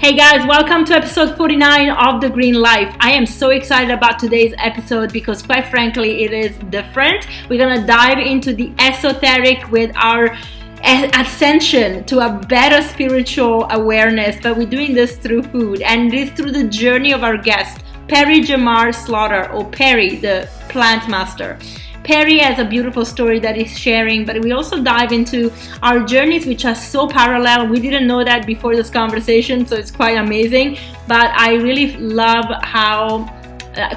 Hey guys, welcome to episode 49 of The Green Life. I am so excited about today's episode because quite frankly it is different. We're gonna dive into the esoteric with our ascension to a better spiritual awareness, but we're doing this through food, and it is through the journey of our guest, JeMar Slaughter, or Peri, the Plant Master. Peri has a beautiful story that he's sharing, but we also dive into our journeys, which are so parallel. We didn't know that before this conversation, so it's quite amazing. But I really love how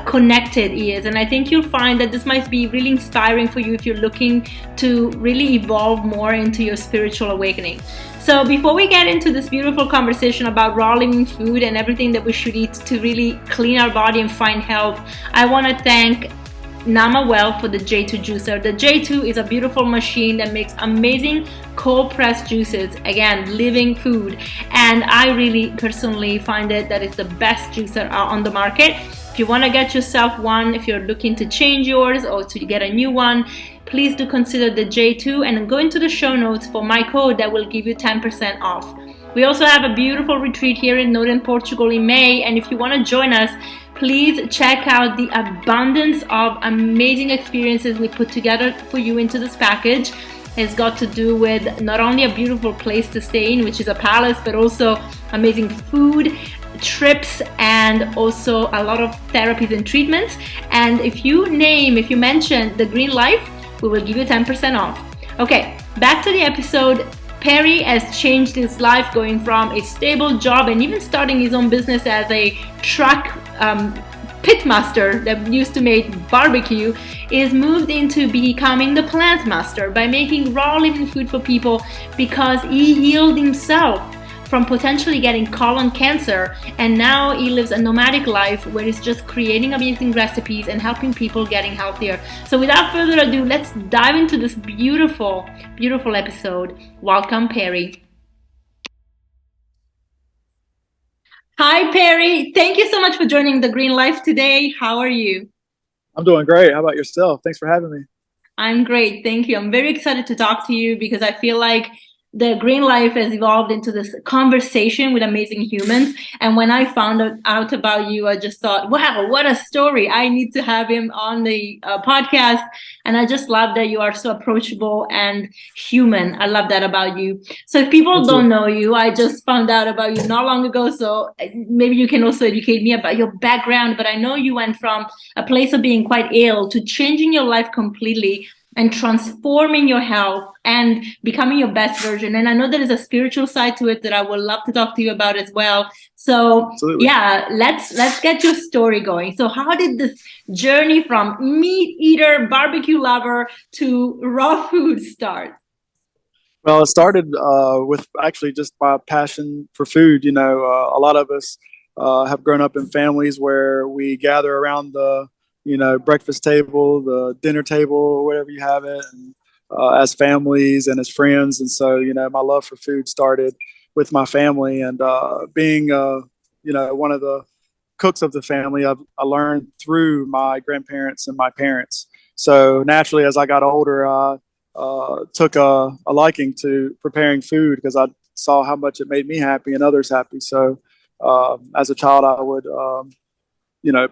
connected he is, and I think you'll find that this might be really inspiring for you if you're looking to really evolve more into your spiritual awakening. So before we get into this beautiful conversation about raw living food and everything that we should eat to really clean our body and find health, I want to thank Nomad for the J2 juicer. The J2 is a beautiful machine that makes amazing cold pressed juices, again living food, and I really personally find it that it's the best juicer on the market. If you want to get yourself one, if you're looking to change yours or to get a new one, please do consider the J2 and go into the show notes for my code that will give you 10% off. We also have a beautiful retreat here in northern Portugal in May, and if you want to join us, please check out the abundance of amazing experiences we put together for you into this package. It's got to do with not only a beautiful place to stay in, which is a palace, but also amazing food, trips, and also a lot of therapies and treatments. And if you mention The Green Life, we will give you 10% off. Okay, back to the episode. Peri has changed his life, going from a stable job and even starting his own business as a truck pitmaster that used to make barbecue, is moved into becoming the Plant Master by making raw living food for people, because he healed himself from potentially getting colon cancer, and now he lives a nomadic life where he's just creating amazing recipes and helping people getting healthier. So without further ado, let's dive into this beautiful episode. Welcome, Peri. Hi, Peri. Thank you so much for joining The Green Life today. How are you? I'm doing great. How about yourself? Thanks for having me. I'm great. Thank you. I'm very excited to talk to you because I feel like The Green Life has evolved into this conversation with amazing humans. And when I found out about you, I just thought, wow, what a story. I need to have him on the podcast. And I just love that you are so approachable and human. I love that about you. So if people don't know you, I just found out about you not long ago. So maybe you can also educate me about your background. But I know you went from a place of being quite ill to changing your life completely and transforming your health and becoming your best version. And I know there is a spiritual side to it that I would love to talk to you about as well. So Absolutely. Yeah, let's get your story going. So how did this journey from meat eater, barbecue lover to raw food start? Well, it started with actually just my passion for food. A lot of us have grown up in families where we gather around the breakfast table, the dinner table, whatever you have it, and, as families and as friends. And so, my love for food started with my family, and being, one of the cooks of the family, I learned through my grandparents and my parents. So naturally, as I got older, I took a liking to preparing food because I saw how much it made me happy and others happy. So as a child, I would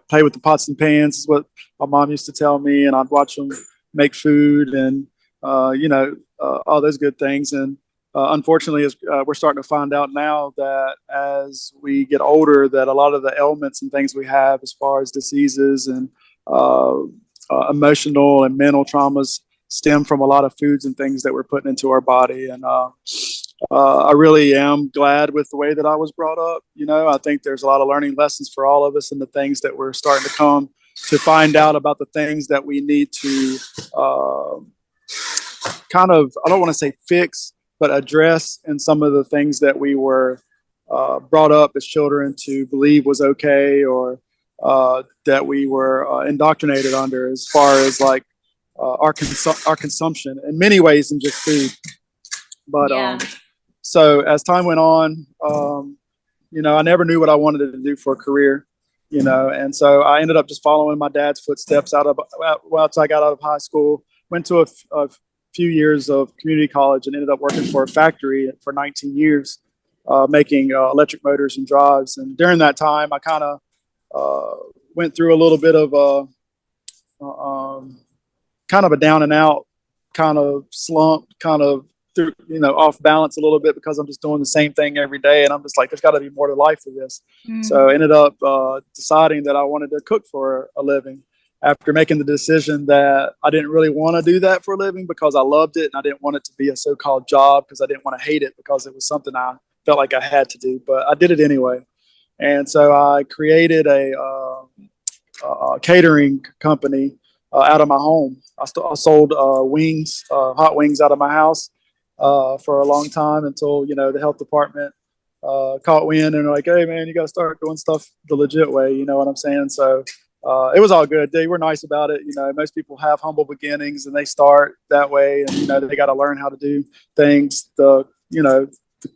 play with the pots and pans is what my mom used to tell me. And I'd watch them make food and, all those good things. And unfortunately, we're starting to find out now that as we get older, that a lot of the ailments and things we have as far as diseases and emotional and mental traumas stem from a lot of foods and things that we're putting into our body. And I really am glad with the way that I was brought up. I think there's a lot of learning lessons for all of us, and the things that we're starting to come to find out about the things that we need to I don't want to say fix, but address in some of the things that we were brought up as children to believe was okay, or that we were indoctrinated under as far as like our consumption in many ways than just food. But yeah. So as time went on, I never knew what I wanted to do for a career, and so I ended up just following my dad's footsteps once I got out of high school, went to a few years of community college and ended up working for a factory for 19 years. making electric motors and drives. And during that time, I kind of went through a little bit of kind of a down and out kind of slump, kind of off balance a little bit because I'm just doing the same thing every day. And I'm just like, there's got to be more to life than this. So I ended up deciding that I wanted to cook for a living after making the decision that I didn't really want to do that for a living because I loved it. And I didn't want it to be a so-called job because I didn't want to hate it because it was something I felt like I had to do, but I did it anyway. And so I created a catering company out of my home. I sold wings, hot wings out of my house for a long time until, the health department caught wind and were like, hey, man, you got to start doing stuff the legit way. You know what I'm saying? So it was all good. They were nice about it. Most people have humble beginnings and they start that way. And, they got to learn how to do things the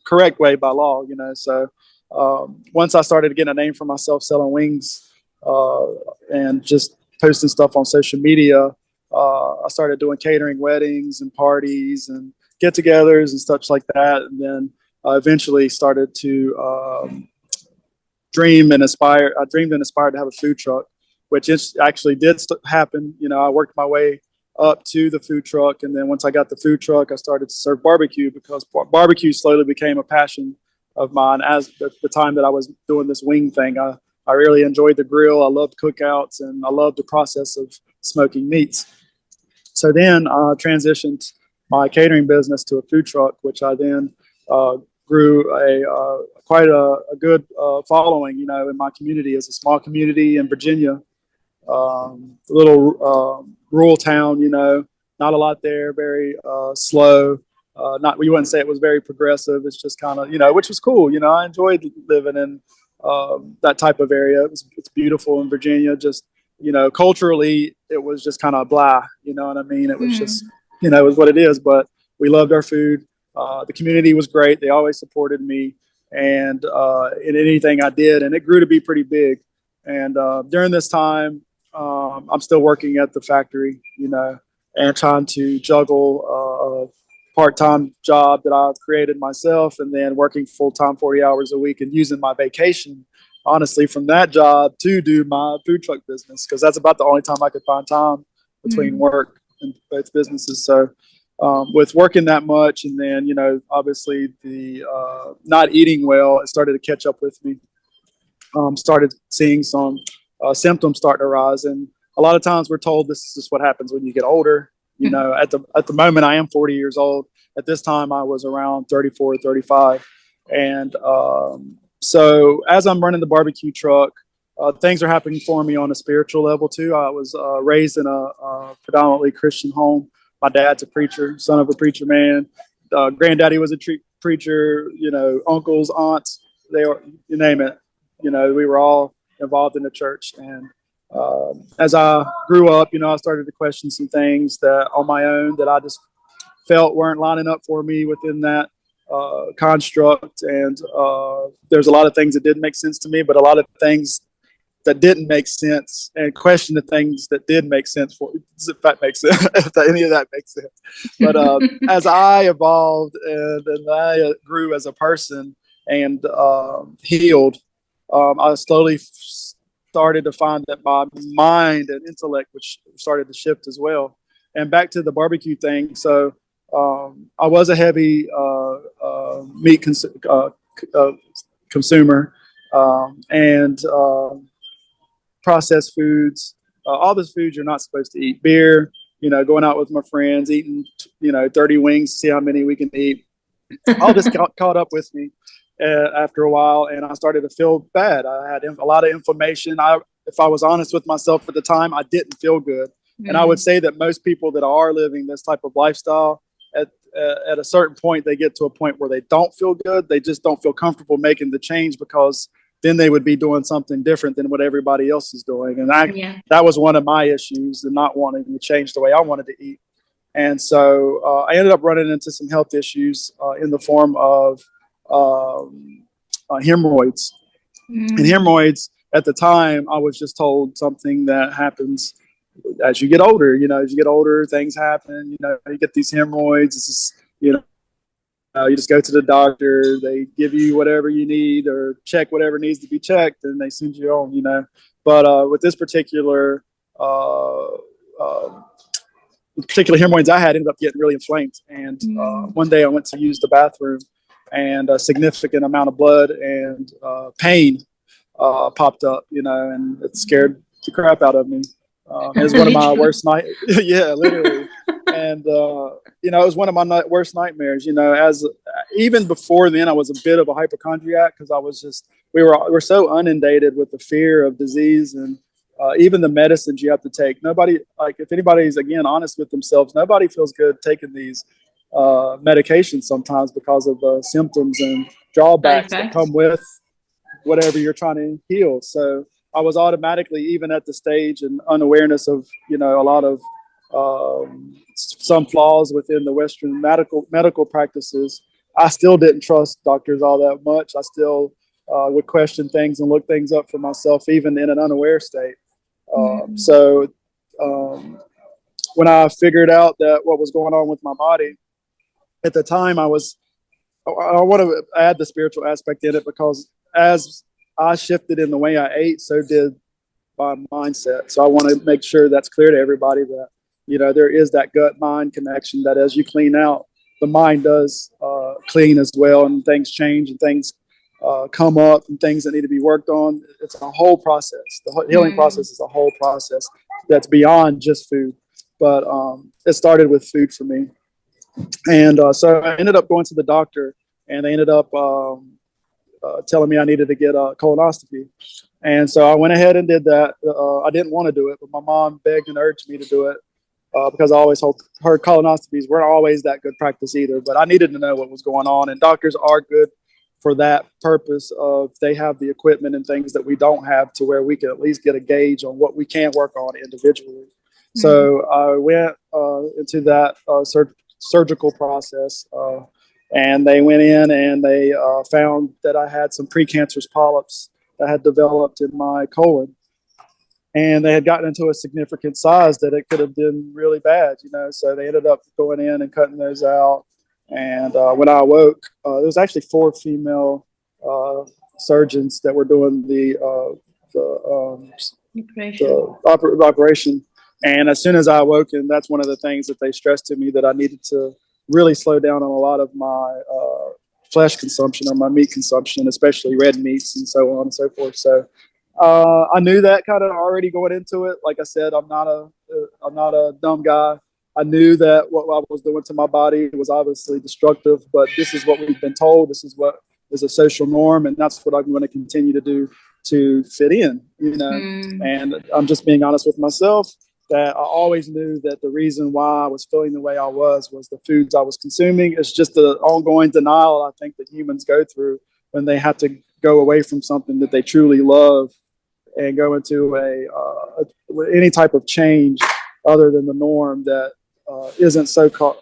correct way by law, So once I started getting a name for myself selling wings and just posting stuff on social media, I started doing catering weddings and parties and get-togethers and such like that. And then eventually started to dream and aspire. I dreamed and aspired to have a food truck, which actually did happen. I worked my way up to the food truck. And then once I got the food truck, I started to serve barbecue because barbecue slowly became a passion of mine as the time that I was doing this wing thing. I really enjoyed the grill. I loved cookouts and I loved the process of smoking meats. So then I transitioned my catering business to a food truck, which I then grew quite a good following, in my community. It's a small community in Virginia, a little rural town, not a lot there, very slow. We wouldn't say it was very progressive. It's just kind of, which was cool. I enjoyed living in that type of area. It's beautiful in Virginia. Just, culturally, it was just kind of blah, you know what I mean? It was just, it was what it is, but we loved our food. The community was great. They always supported me and in anything I did, and it grew to be pretty big. And during this time, I'm still working at the factory, and trying to juggle a part-time job that I've created myself, and then working full-time 40 hours a week and using my vacation, honestly, from that job to do my food truck business, because that's about the only time I could find time between work and both businesses. So with working that much, and then, obviously the not eating well, it started to catch up with me. Started seeing some symptoms start to rise. And a lot of times we're told this is just what happens when you get older. At the moment I am 40 years old. At this time I was around 34 or 35. And so as I'm running the barbecue truck, things are happening for me on a spiritual level too. I was raised in a predominantly Christian home. My dad's a preacher, son of a preacher man. Granddaddy was a preacher, uncles, aunts, you name it. We were all involved in the church. And as I grew up, I started to question some things that on my own that I just felt weren't lining up for me within that construct. And there's a lot of things that didn't make sense to me, but a lot of things that didn't make sense, and question the things that did make sense for, if that makes sense, if any of that makes sense. But as I evolved and I grew as a person and healed, I slowly started to find that my mind and intellect, which started to shift as well. And back to the barbecue thing. So I was a heavy meat consumer and processed foods, all those foods you're not supposed to eat. Beer, going out with my friends, eating, 30 wings to see how many we can eat. All this caught up with me after a while, and I started to feel bad. I had a lot of inflammation. If I was honest with myself at the time, I didn't feel good. And I would say that most people that are living this type of lifestyle, at a certain point, they get to a point where they don't feel good. They just don't feel comfortable making the change, because then they would be doing something different than what everybody else is doing. And that was one of my issues, and not wanting to change the way I wanted to eat. And so I ended up running into some health issues in the form of hemorrhoids. And hemorrhoids, at the time, I was just told something that happens as you get older. As you get older, things happen. You get these hemorrhoids. It's just, you just go to the doctor, they give you whatever you need or check whatever needs to be checked, and they send you on, But with this particular hemorrhoids I had ended up getting really inflamed. And one day I went to use the bathroom, and a significant amount of blood and pain popped up, and it scared the crap out of me. It was one of my worst nights. Yeah, literally. And, it was one of my worst nightmares, even before then I was a bit of a hypochondriac, because we're so inundated with the fear of disease and even the medicines you have to take. Nobody, if anybody's, again, honest with themselves, nobody feels good taking these medications sometimes because of symptoms and drawbacks that come with whatever you're trying to heal. So I was automatically, even at the stage and unawareness of, a lot of some flaws within the Western medical practices, I still didn't trust doctors all that much. I still would question things and look things up for myself, even in an unaware state. So when I figured out that what was going on with my body, at the time I want to add the spiritual aspect in it, because as I shifted in the way I ate, so did my mindset. So I want to make sure that's clear to everybody that, there is that gut-mind connection, that as you clean out, the mind does clean as well, and things change and things come up and things that need to be worked on. It's a whole process. The healing process is a whole process that's beyond just food. But it started with food for me. And so I ended up going to the doctor, and they ended up telling me I needed to get a colonoscopy. And so I went ahead and did that. I didn't want to do it, but my mom begged and urged me to do it because I always heard colonoscopies weren't always that good practice either. But I needed to know what was going on, and doctors are good for that purpose of they have the equipment and things that we don't have, to where we can at least get a gauge on what we can work on individually. So I went into that surgical process, and they went in and they found that I had some precancerous polyps that had developed in my colon, and they had gotten into a significant size that it could have been really bad, so they ended up going in and cutting those out. And when I awoke, there was actually 4 female surgeons that were doing the operation. And as soon as I awoke, and that's one of the things that they stressed to me, that I needed to really slow down on a lot of my flesh consumption or my meat consumption, especially red meats and so on and so forth. So I knew that kind of already going into it. Like I said, I'm not a dumb guy. I knew that what I was doing to my body was obviously destructive, but this is what we've been told. This is what is a social norm, and that's what I'm going to continue to do to fit in, And I'm just being honest with myself, that I always knew that the reason why I was feeling the way I was the foods I was consuming. It's just the ongoing denial I think that humans go through when they have to go away from something that they truly love and go into any type of change other than the norm that isn't so-called,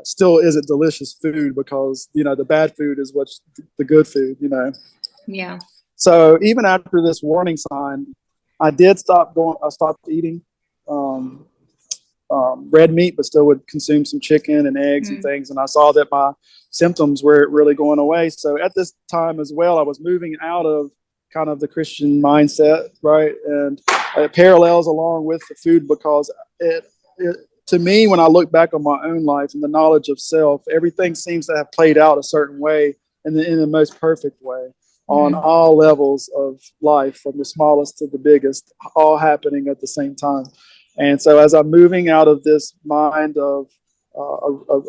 still isn't delicious food, because, the bad food is what's the good food, Yeah. So even after this warning sign, I stopped eating red meat, but still would consume some chicken and eggs and things. And I saw that my symptoms were really going away. So at this time as well, I was moving out of kind of the Christian mindset, right? And it parallels along with the food, because it to me, when I look back on my own life and the knowledge of self, everything seems to have played out a certain way in the most perfect way on all levels of life, from the smallest to the biggest, all happening at the same time. And so as I'm moving out of this mind of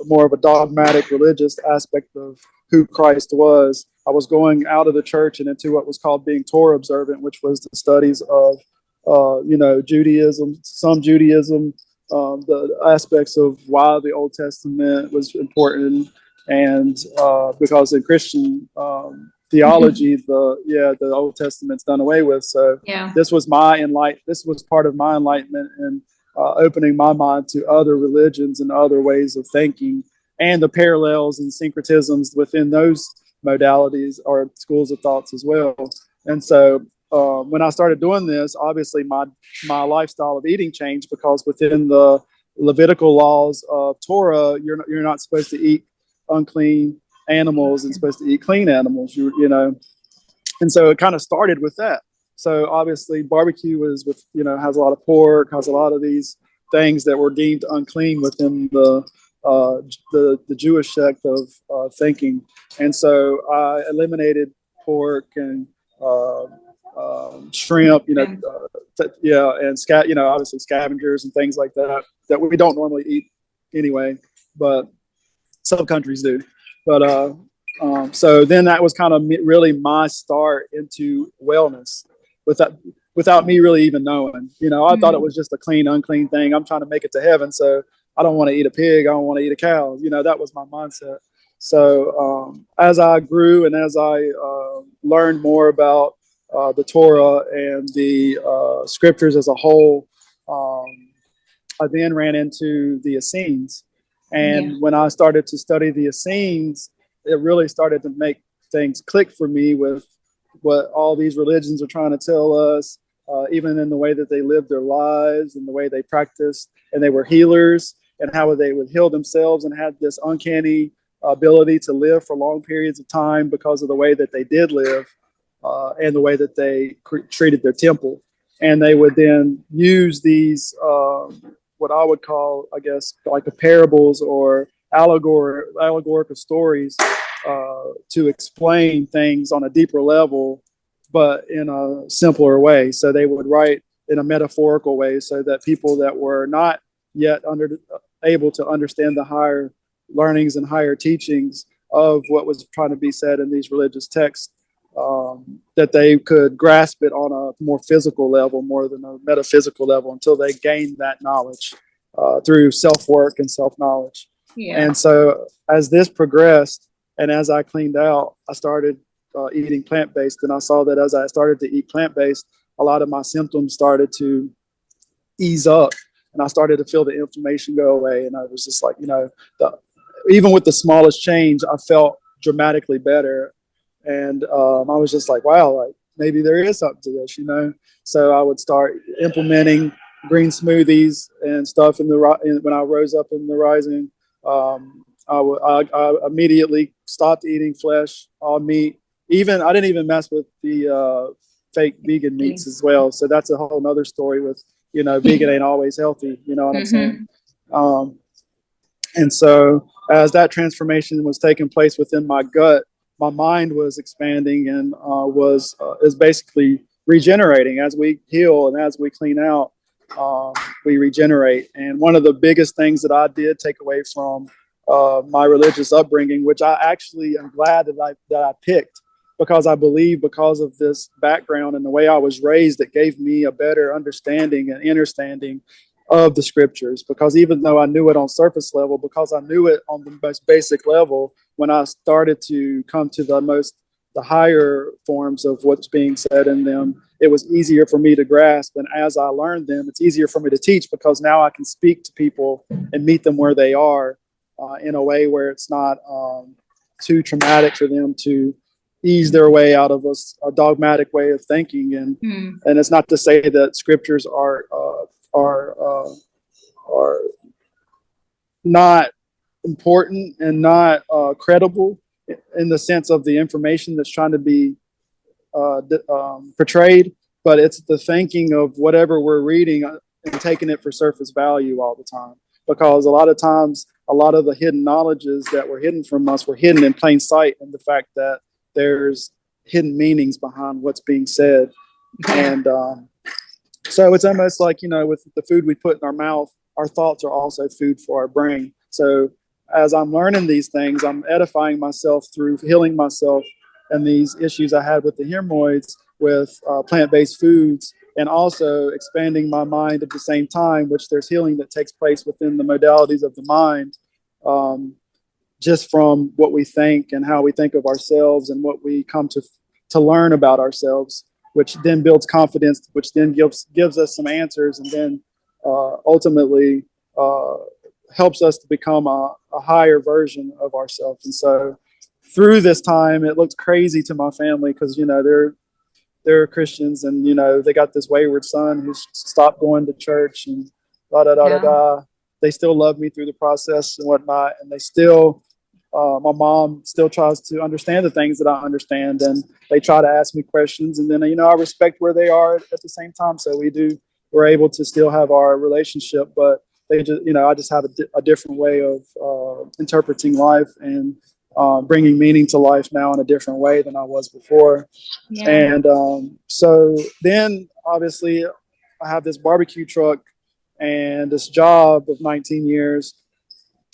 more of a dogmatic religious aspect of who Christ was, I was going out of the church and into what was called being Torah observant, which was the studies of, Judaism, the aspects of why the Old Testament was important. And because in Christian theology, the Old Testament's done away with. So this was this was part of my enlightenment and opening my mind to other religions and other ways of thinking, and the parallels and syncretisms within those modalities or schools of thoughts as well. And so when I started doing this, obviously my lifestyle of eating changed, because within the Levitical laws of Torah, you're not supposed to eat unclean animals and supposed to eat clean animals, you know. And so it kind of started with that. So obviously barbecue was with, you know, has a lot of pork, has a lot of these things that were deemed unclean within the Jewish sect of thinking. And so I eliminated pork and shrimp, you know, and you know, obviously scavengers and things like that that we don't normally eat anyway, but some countries do. But so then that was kind of really my start into wellness without me really even knowing. You know, I thought it was just a clean, unclean thing. I'm trying to make it to heaven, so I don't want to eat a pig. I don't want to eat a cow. You know, that was my mindset. So as I grew and as I learned more about the Torah and the scriptures as a whole, I then ran into the Essenes. And when I started to study the Essenes, it really started to make things click for me with what all these religions are trying to tell us, even in the way that they lived their lives and the way they practiced. And they were healers, and how they would heal themselves and had this uncanny ability to live for long periods of time because of the way that they did live and the way that they treated their temple. And they would then use these, what I would call, I guess, like the parables or allegorical stories to explain things on a deeper level, but in a simpler way. So they would write in a metaphorical way so that people that were not yet able to understand the higher learnings and higher teachings of what was trying to be said in these religious texts, that they could grasp it on a more physical level, more than a metaphysical level, until they gained that knowledge through self-work and self-knowledge. And so as this progressed and as I cleaned out, I started eating plant-based, and I saw that as I started to eat plant-based, a lot of my symptoms started to ease up, and I started to feel the inflammation go away. And I was just like, you know, even with the smallest change, I felt dramatically better. And I was just like, wow, like maybe there is something to this, you know? So I would start implementing green smoothies and stuff when I rose up in the rising. I immediately stopped eating flesh, all meat. Even I didn't even mess with the fake vegan meats as well. So that's a whole nother story with, you know, vegan ain't always healthy. You know what I'm saying? And so as that transformation was taking place within my gut, my mind was expanding and is basically regenerating. As we heal and as we clean out, we regenerate. And one of the biggest things that I did take away from my religious upbringing, which I actually am glad that I picked, because I believe because of this background and the way I was raised, it gave me a better understanding and understanding of the scriptures. Because even though I knew it on surface level, because I knew it on the most basic level, when I started to come to the higher forms of what's being said in them, it was easier for me to grasp. And as I learned them, it's easier for me to teach, because now I can speak to people and meet them where they are in a way where it's not too traumatic for them to ease their way out of a dogmatic way of thinking. And it's not to say that scriptures are not important and not credible in the sense of the information that's trying to be portrayed, but it's the thinking of whatever we're reading and taking it for surface value all the time. Because a lot of times, a lot of the hidden knowledges that were hidden from us were hidden in plain sight, and the fact that there's hidden meanings behind what's being said. And so it's almost like, you know, with the food we put in our mouth, our thoughts are also food for our brain. So as I'm learning these things, I'm edifying myself through healing myself and these issues I had with the hemorrhoids with plant-based foods, and also expanding my mind at the same time, which there's healing that takes place within the modalities of the mind, just from what we think and how we think of ourselves and what we come to learn about ourselves, which then builds confidence, which then gives us some answers, and then ultimately helps us to become a higher version of ourselves. And so through this time, it looked crazy to my family, because, you know, they're Christians, and, you know, they got this wayward son who stopped going to church and da da da da da. They still love me through the process and whatnot, and they still My mom still tries to understand the things that I understand, and they try to ask me questions. And then, I respect where they are at the same time. So we're able to still have our relationship, but they just, I just have a different way of interpreting life and bringing meaning to life now in a different way than I was before. Yeah. And so then obviously I have this barbecue truck and this job of 19 years,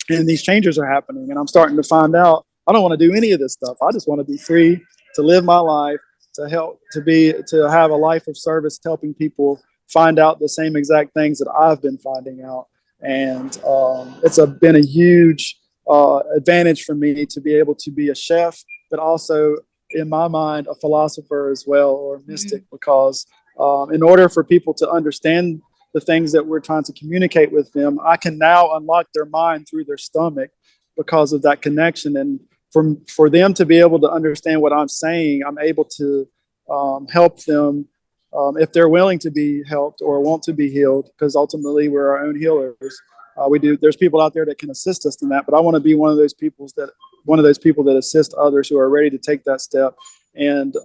and these changes are happening. And I'm starting to find out I don't want to do any of this stuff. I just want to be free to live my life, to help, to have a life of service, helping people find out the same exact things that I've been finding out. And it's been a huge advantage for me to be able to be a chef, but also in my mind, a philosopher as well, or a mystic, because in order for people to understand the things that we're trying to communicate with them, I can now unlock their mind through their stomach because of that connection. And for them to be able to understand what I'm saying, I'm able to help them if they're willing to be helped or want to be healed, because ultimately we're our own healers. There's people out there that can assist us in that, but I want to be one of those people that assist others who are ready to take that step and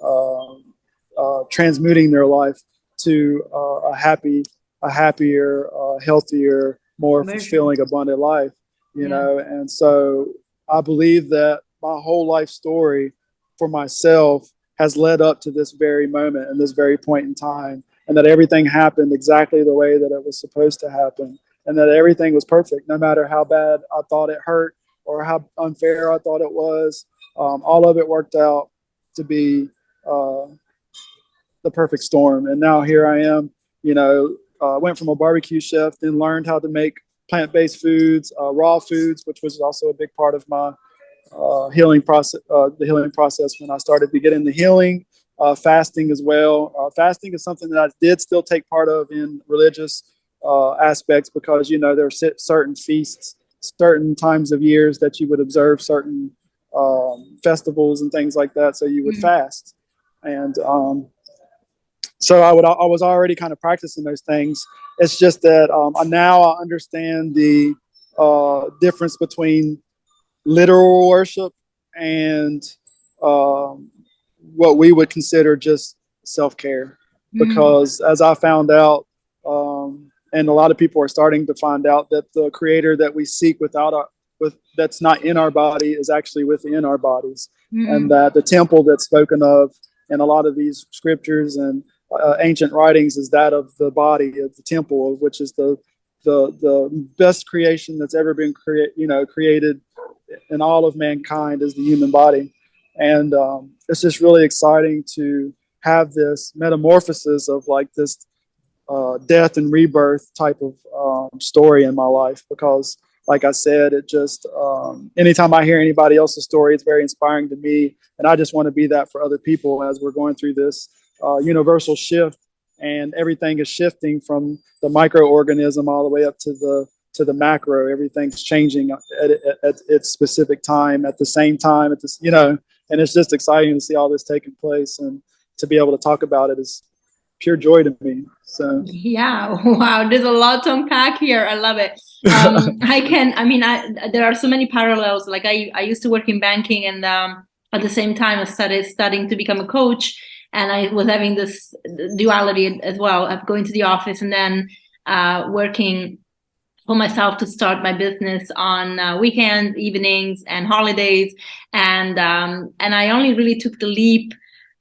transmuting their life to a happier, healthier, more fulfilling, abundant life, you know? And so I believe that my whole life story for myself has led up to this very moment and this very point in time, and that everything happened exactly the way that it was supposed to happen, and that everything was perfect, no matter how bad I thought it hurt or how unfair I thought it was. All of it worked out to be the perfect storm. And now here I am, went from a barbecue chef, then learned how to make plant-based foods, raw foods, which was also a big part of my healing process. The healing process when I started to get into healing, fasting as well. Fasting is something that I did still take part of in religious aspects, because there are certain feasts, certain times of years that you would observe certain festivals and things like that. So you would fast, and so I was already kind of practicing those things. It's just that now I understand the difference between literal worship and what we would consider just self-care. Because as I found out, and a lot of people are starting to find out, that the creator that we seek that's not in our body is actually within our bodies. And that the temple that's spoken of in a lot of these scriptures and ancient writings is that of the body, of the temple, which is the best creation that's ever been created in all of mankind, is the human body. And it's just really exciting to have this metamorphosis of like this death and rebirth type of story in my life, because like I said, it just anytime I hear anybody else's story, it's very inspiring to me, and I just want to be that for other people as we're going through this universal shift, and everything is shifting from the microorganism all the way up to the macro. Everything's changing at its specific time, at the same time, and it's just exciting to see all this taking place, and to be able to talk about it is pure joy to me. So wow, there's a lot to unpack here. I love it. There are so many parallels. Like I used to work in banking, and at the same time I started studying to become a coach, and I was having this duality as well of going to the office and then working for myself to start my business on weekends, evenings, and holidays. And I only really took the leap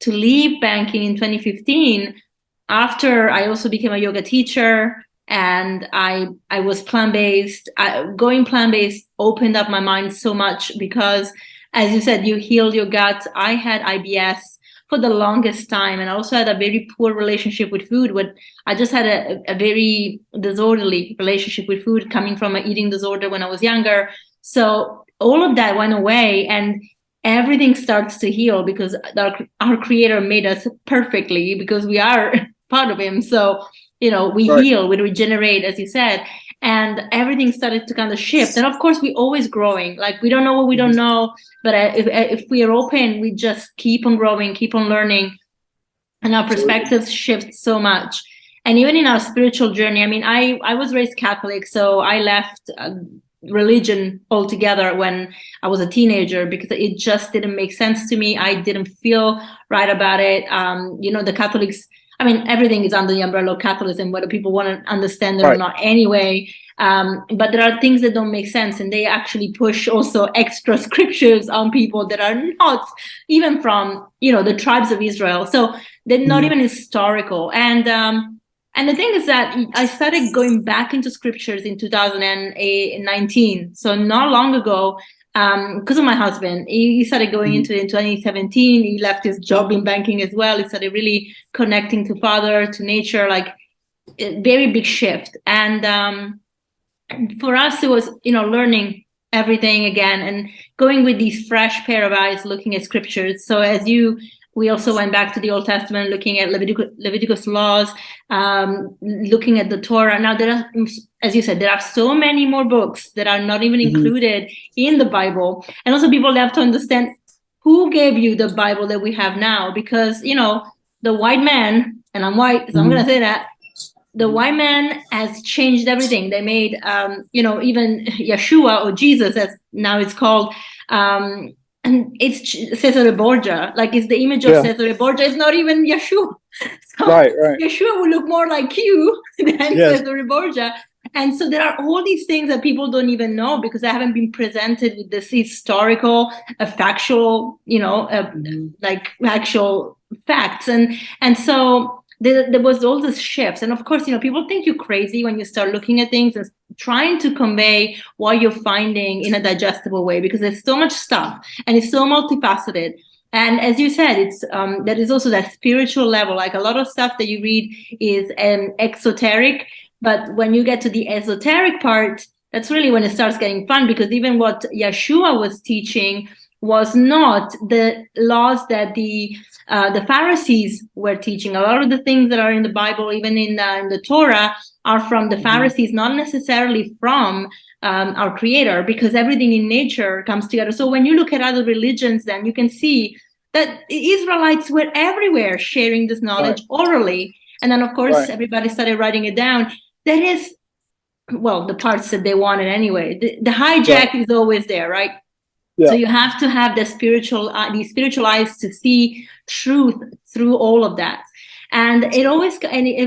to leave banking in 2015 after I also became a yoga teacher, and I was plant-based. Going plant-based opened up my mind so much, because as you said, you heal your gut. I had IBS for the longest time, and I also had a very poor relationship with food. I just had a very disorderly relationship with food, coming from an eating disorder when I was younger. So all of that went away, and everything starts to heal, because our creator made us perfectly, because we are part of him. So we heal, we regenerate, as you said, and everything started to kind of shift. And of course, we're always growing. Like, we don't know what we don't know, but if we are open, we just keep on growing, keep on learning, and our perspectives shift so much. And even in our spiritual journey, I was raised Catholic, so I left religion altogether when I was a teenager, because it just didn't make sense to me. I didn't feel right about it. The Catholics, I mean, everything is under the umbrella of Catholicism, whether people want to understand it or not anyway. But there are things that don't make sense, and they actually push also extra scriptures on people that are not even from, the tribes of Israel. So they're not even historical. And the thing is that I started going back into scriptures in 2019, so not long ago, because of my husband. He started going into it in 2017. He left his job in banking as well. He started really connecting to Father, to nature, like a very big shift. And for us, it was, learning everything again and going with these fresh pair of eyes, looking at scriptures. So we also went back to the Old Testament, looking at Leviticus laws, looking at the Torah. Now, there are, as you said, there are so many more books that are not even included in the Bible. And also people have to understand who gave you the Bible that we have now, because, the white man, and I'm white, so I'm going to say that, the white man has changed everything. They made, even Yeshua, or Jesus, as now it's called, and it's Cesare Borgia, like it's the image of Cesare Borgia. It's not even Yeshua. So right. Yeshua will look more like you than Cesare Borgia. And so there are all these things that people don't even know because they haven't been presented with this historical, factual, like actual facts. And so there was all these shifts. And of course, people think you're crazy when you start looking at things and trying to convey what you're finding in a digestible way, because there's so much stuff and it's so multifaceted. And as you said, it's there is also that spiritual level. Like a lot of stuff that you read is exoteric, but when you get to the esoteric part, that's really when it starts getting fun, because even what Yeshua was teaching was not the laws that the Pharisees were teaching. A lot of the things that are in the Bible, even in the Torah, are from the Pharisees, not necessarily from our Creator, because everything in nature comes together. So when you look at other religions, then you can see that Israelites were everywhere sharing this knowledge orally. And then, of course, everybody started writing it down. That is, well, the parts that they wanted anyway. The hijack is always there, right? Yeah. So you have to have these spiritual eyes to see truth through all of that. And it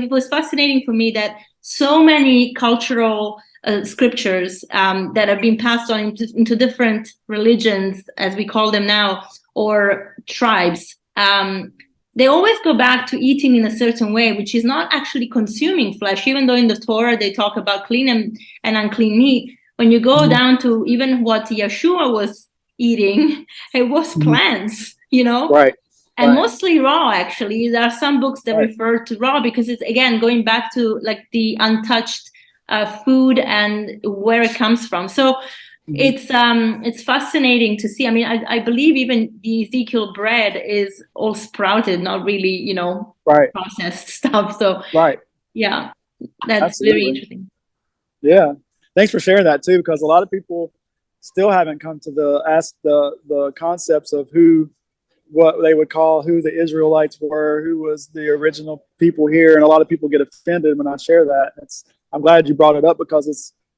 was fascinating for me that so many cultural scriptures that have been passed on into different religions, as we call them now, or tribes, they always go back to eating in a certain way, which is not actually consuming flesh, even though in the Torah they talk about clean and unclean meat. When you go down to even what Yeshua was eating, it was plants, and mostly raw. Actually, there are some books that refer to raw, because it's, again, going back to like the untouched food and where it comes from. So it's fascinating to see. I mean, I believe even the Ezekiel bread is all sprouted, not really, processed stuff. So yeah, that's very interesting. Yeah, thanks for sharing that too, because a lot of people still haven't come to the concepts of what they would call who the Israelites were, who was the original people here, and a lot of people get offended when I share that. I'm glad you brought it up, because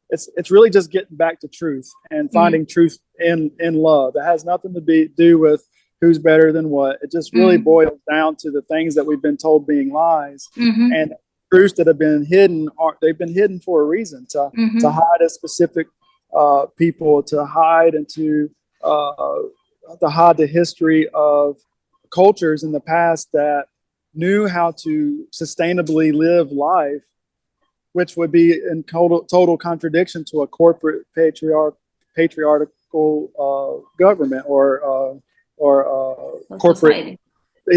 it's really just getting back to truth and finding truth in love. It has nothing to do with who's better than what. It just really boils down to the things that we've been told being lies, and truths that have been hidden. They've been hidden for a reason, to hide a specific people, to hide the history of cultures in the past that knew how to sustainably live life, which would be in total contradiction to a corporate patriarchal government or corporate society.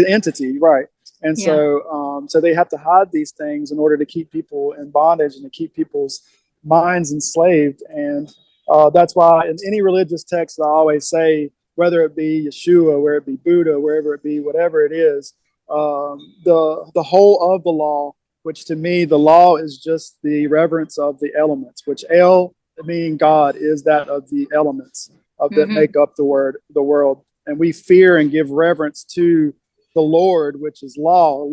Entity, right? And so they have to hide these things in order to keep people in bondage and to keep people's minds enslaved. And that's why in any religious text, I always say, whether it be Yeshua, whether it be Buddha, wherever it be, whatever it is, the whole of the law, which to me, the law is just the reverence of the elements, which El, meaning God, is that of the elements that make up the world. And we fear and give reverence to the Lord, which is law.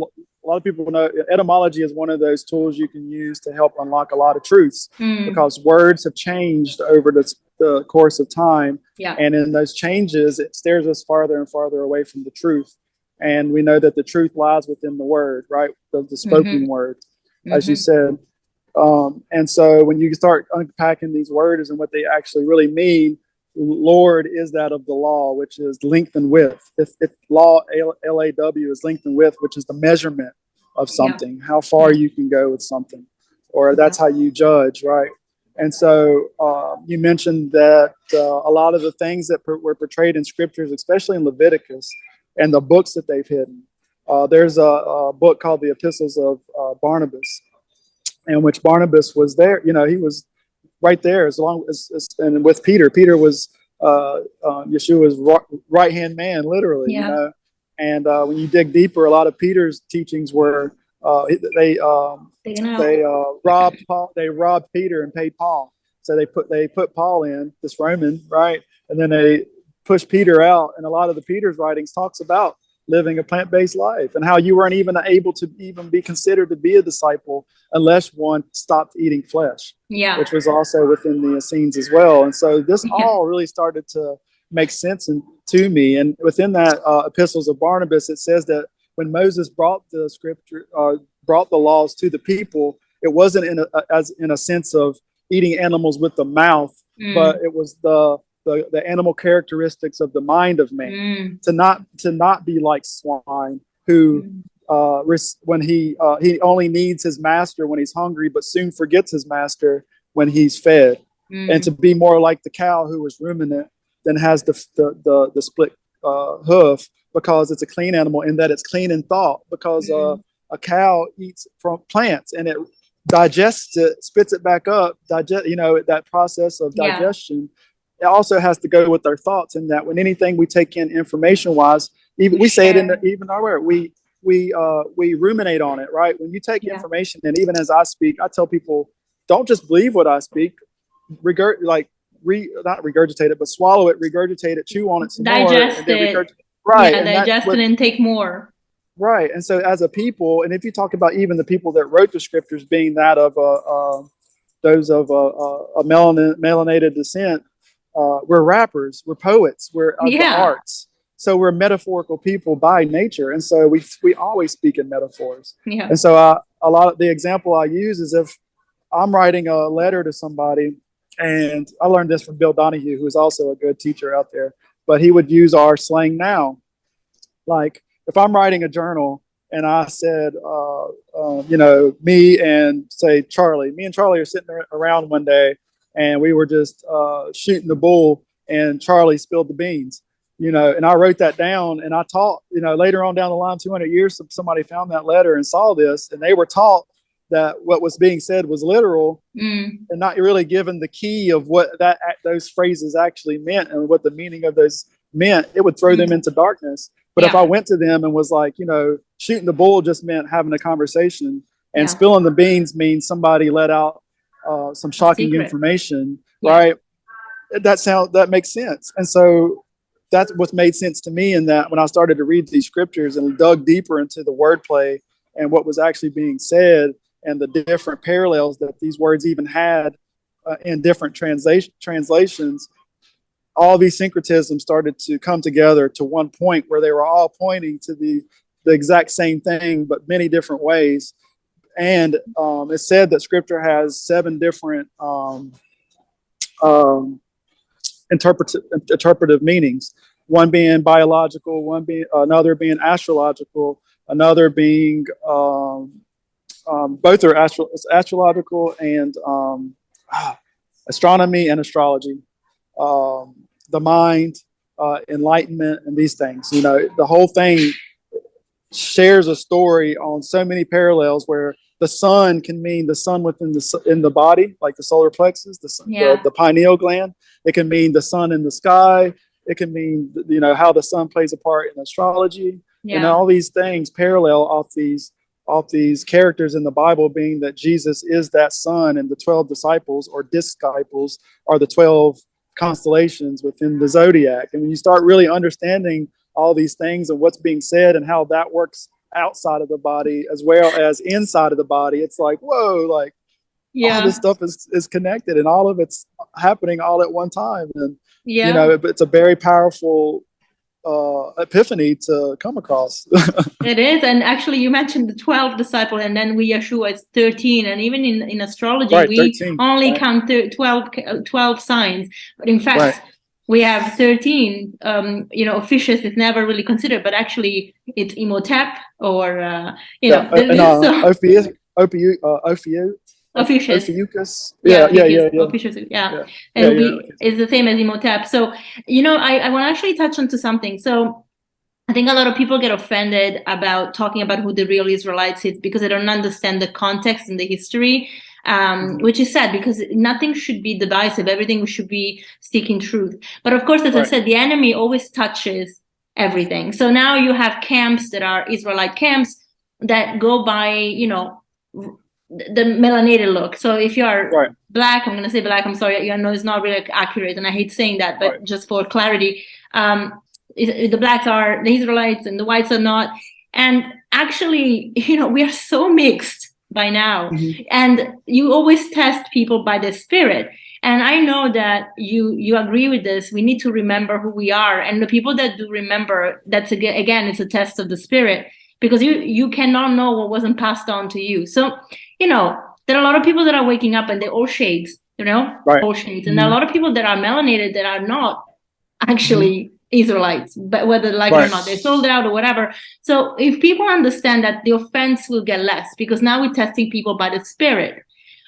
lot of people know etymology is one of those tools you can use to help unlock a lot of truths, because words have changed over the course of time. Yeah. And in those changes, it steers us farther and farther away from the truth. And we know that the truth lies within the word, right? The spoken word, as you said. And so when you start unpacking these words and what they actually really mean, Lord is that of the law, which is length and width. If law, L-A-W, is length and width, which is the measurement of something, how far you can go with something, or that's how you judge, right? And so you mentioned that a lot of the things that were portrayed in scriptures, especially in Leviticus and the books that they've hidden. There's a book called the Epistles of Barnabas, in which Barnabas was there. You know, he was right there as long as, and with Peter. Peter was Yeshua's right hand man, literally. You know, and when you dig deeper, a lot of Peter's teachings were they robbed Paul. They robbed Peter and paid Paul. So they put Paul in, this Roman, right, and then they pushed Peter out. And a lot of the Peter's writings talks about living a plant-based life and how you weren't even able to even be considered to be a disciple unless one stopped eating flesh, which was also within the Essenes as well. And so this all really started to make sense to me. And within that Epistles of Barnabas, it says that when Moses brought the scripture, brought the laws to the people, it wasn't in a sense of eating animals with the mouth, but it was the animal characteristics of the mind of man, to not be like swine who when he only needs his master when he's hungry, but soon forgets his master when he's fed, and to be more like the cow who was ruminant than has the split hoof, because it's a clean animal in that it's clean in thought, because a cow eats from plants and it digests it, spits it back up, that process of digestion. It also has to go with our thoughts, in that when anything we take in information wise, even we say it in even our word, we ruminate on it, right? When you take information, and even as I speak, I tell people, don't just believe what I speak, not regurgitate it, but swallow it, regurgitate it, chew on it some digest more, it, right? and digest it and take more. Right. And so as a people, and if you talk about even the people that wrote the scriptures being that of those of a melanated descent, we're rappers, we're poets, we're the arts. So we're metaphorical people by nature. And so we always speak in metaphors. And so a lot of the example I use is if I'm writing a letter to somebody, and I learned this from Bill Donahue, who is also a good teacher out there, but he would use our slang now. Like if I'm writing a journal and I said, me and Charlie are sitting around one day, and we were just shooting the bull, and Charlie spilled the beans, and I wrote that down, and I taught, later on down the line, 200 years, somebody found that letter and saw this, and they were taught that what was being said was literal, and not really given the key of what those phrases actually meant and what the meaning of those meant. It would throw them into darkness. But if I went to them and was like, shooting the bull just meant having a conversation, and spilling the beans means somebody let out some shocking information, right? That makes sense. And so that's what made sense to me, in that when I started to read these scriptures and dug deeper into the wordplay and what was actually being said, and the different parallels that these words even had in different translations, all these syncretisms started to come together to one point where they were all pointing to the exact same thing, but many different ways. And it's said that scripture has 7 different interpretive meanings, one being biological, another being astrological, another being both are astrological and astronomy and astrology, the mind, enlightenment, and these things. The whole thing shares a story on so many parallels, where the sun can mean the sun within in the body, like the solar plexus, the pineal gland. It can mean the sun in the sky. It can mean how the sun plays a part in astrology. And all these things parallel off these characters in the Bible, being that Jesus is that sun, and the 12 disciples or disciples are the 12 constellations within the zodiac. And when you start really understanding all these things and what's being said and how that works outside of the body as well as inside of the body. It's like, whoa, like all this stuff is connected and all of it's happening all at one time. And, you know, it's a very powerful epiphany to come across. It is. And actually you mentioned the 12 disciples, and then Yeshua is 13, and even in astrology we 13, only count 12 signs, but in fact we have 13. You know, officious is never really considered, but actually it's Imhotep or you know, Ophiuchus. And it's the same as Imhotep. So, you know, I want to actually touch on to something. So I think a lot of people get offended about talking about who the real Israelites is because they don't understand the context and the history, which is sad because nothing should be divisive. Everything should be seeking truth. But of course, as I said, the enemy always touches everything. So now you have camps that are Israelite camps that go by, you know, the melanated look. So if you are black, I'm going to say black, I'm sorry, I know it's not really accurate and I hate saying that, but just for clarity, the blacks are the Israelites and the whites are not. And actually, you know, we are so mixed by now. And you always test people by the spirit. And I know that you agree with this. We need to remember who we are. And the people that do remember, that's again, it's a test of the spirit, because you cannot know what wasn't passed on to you. So, you know, there are a lot of people that are waking up and they're all shades, you know, all shades. And there are a lot of people that are melanated that are not actually Israelites, but whether like it or not, they're sold out or whatever. So if people understand that, the offense will get less, because now we're testing people by the spirit.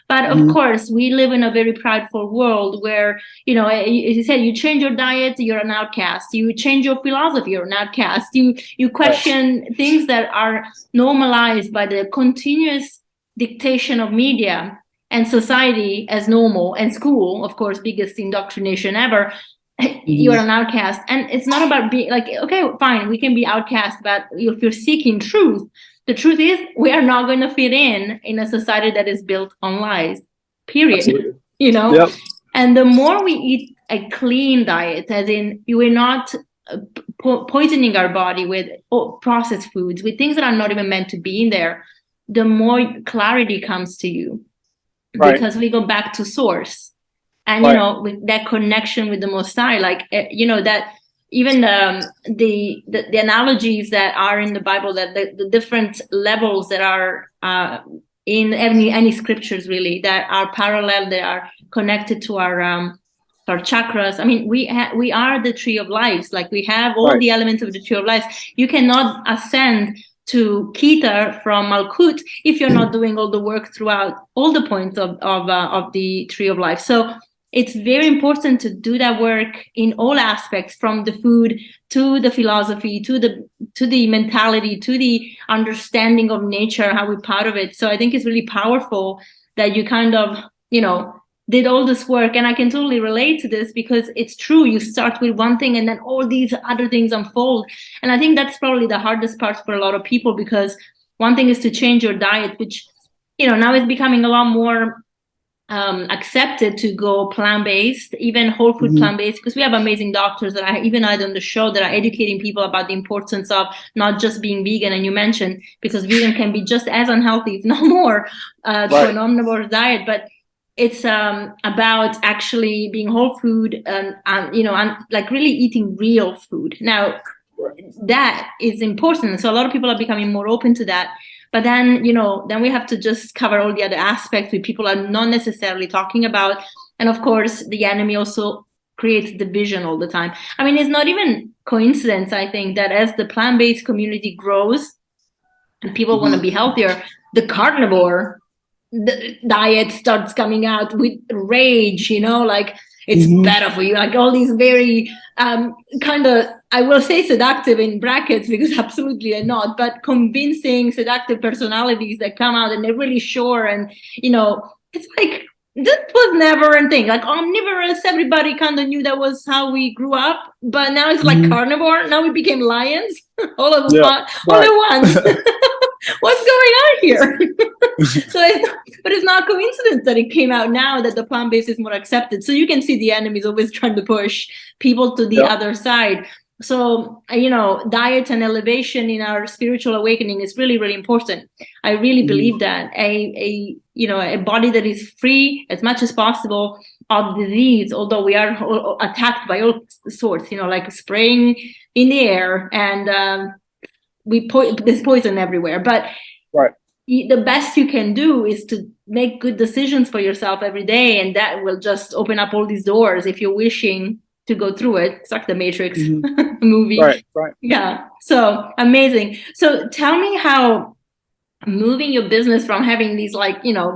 But of course, we live in a very prideful world where, you know, as you said, you change your diet, you're an outcast. You change your philosophy, you're an outcast. You question things that are normalized by the continuous dictation of media and society as normal, and school, of course, biggest indoctrination ever. You're an outcast. And it's not about being like, okay, fine, we can be outcast, but if you're seeking truth, the truth is we are not going to fit in a society that is built on lies, period. Absolutely. You know, and the more we eat a clean diet, as in you are not poisoning our body with processed foods, with things that are not even meant to be in there, the more clarity comes to you, because we go back to source. And, you know, with that connection with the Most High, like, you know, that even the analogies that are in the Bible, that the different levels that are in any scriptures really that are parallel, they are connected to our chakras. I mean, we are the tree of lives. Like, we have all the elements of the tree of life. You cannot ascend to Keter from Malkut if you're not doing all the work throughout all the points of the tree of life. So it's very important to do that work in all aspects, from the food to the philosophy, to the mentality, to the understanding of nature, how we're part of it. So I think it's really powerful that you kind of, you know, did all this work. And I can totally relate to this, because it's true. You start with one thing and then all these other things unfold. And I think that's probably the hardest part for a lot of people, because one thing is to change your diet, which, you know, now is becoming a lot more accepted to go plant-based, even whole food plant-based, because we have amazing doctors that I even had on the show that are educating people about the importance of not just being vegan. And you mentioned, because vegan can be just as unhealthy, if not more, to an omnivore diet. But it's about actually being whole food and you know, and like really eating real food. Now, that is important. So a lot of people are becoming more open to that. But then, you know, then we have to just cover all the other aspects which people are not necessarily talking about. And of course, the enemy also creates division all the time. I mean, it's not even coincidence, I think, that as the plant-based community grows and people want to be healthier, the carnivore diet starts coming out with rage, you know, like it's better for you, like all these very kind of, I will say seductive in brackets, because absolutely they're not, but convincing, seductive personalities that come out and they're really sure. And, you know, it's like, this was never a thing. Like omnivorous, everybody kind of knew that was how we grew up, but now it's like carnivore. Now we became lions all at once. What's going on here? But it's not a coincidence that it came out now that the plant-based is more accepted. So you can see the enemy is always trying to push people to the other side. So, diet and elevation in our spiritual awakening is really, really important. I really believe that a body that is free as much as possible of disease, although we are attacked by all sorts, like spraying in the air, and there's poison everywhere. But Right. the best you can do is to make good decisions for yourself every day, and that will just open up all these doors if you're wishing to go through it. It's like the Matrix movie. Right. Right. Yeah. So amazing. So tell me how moving your business from having these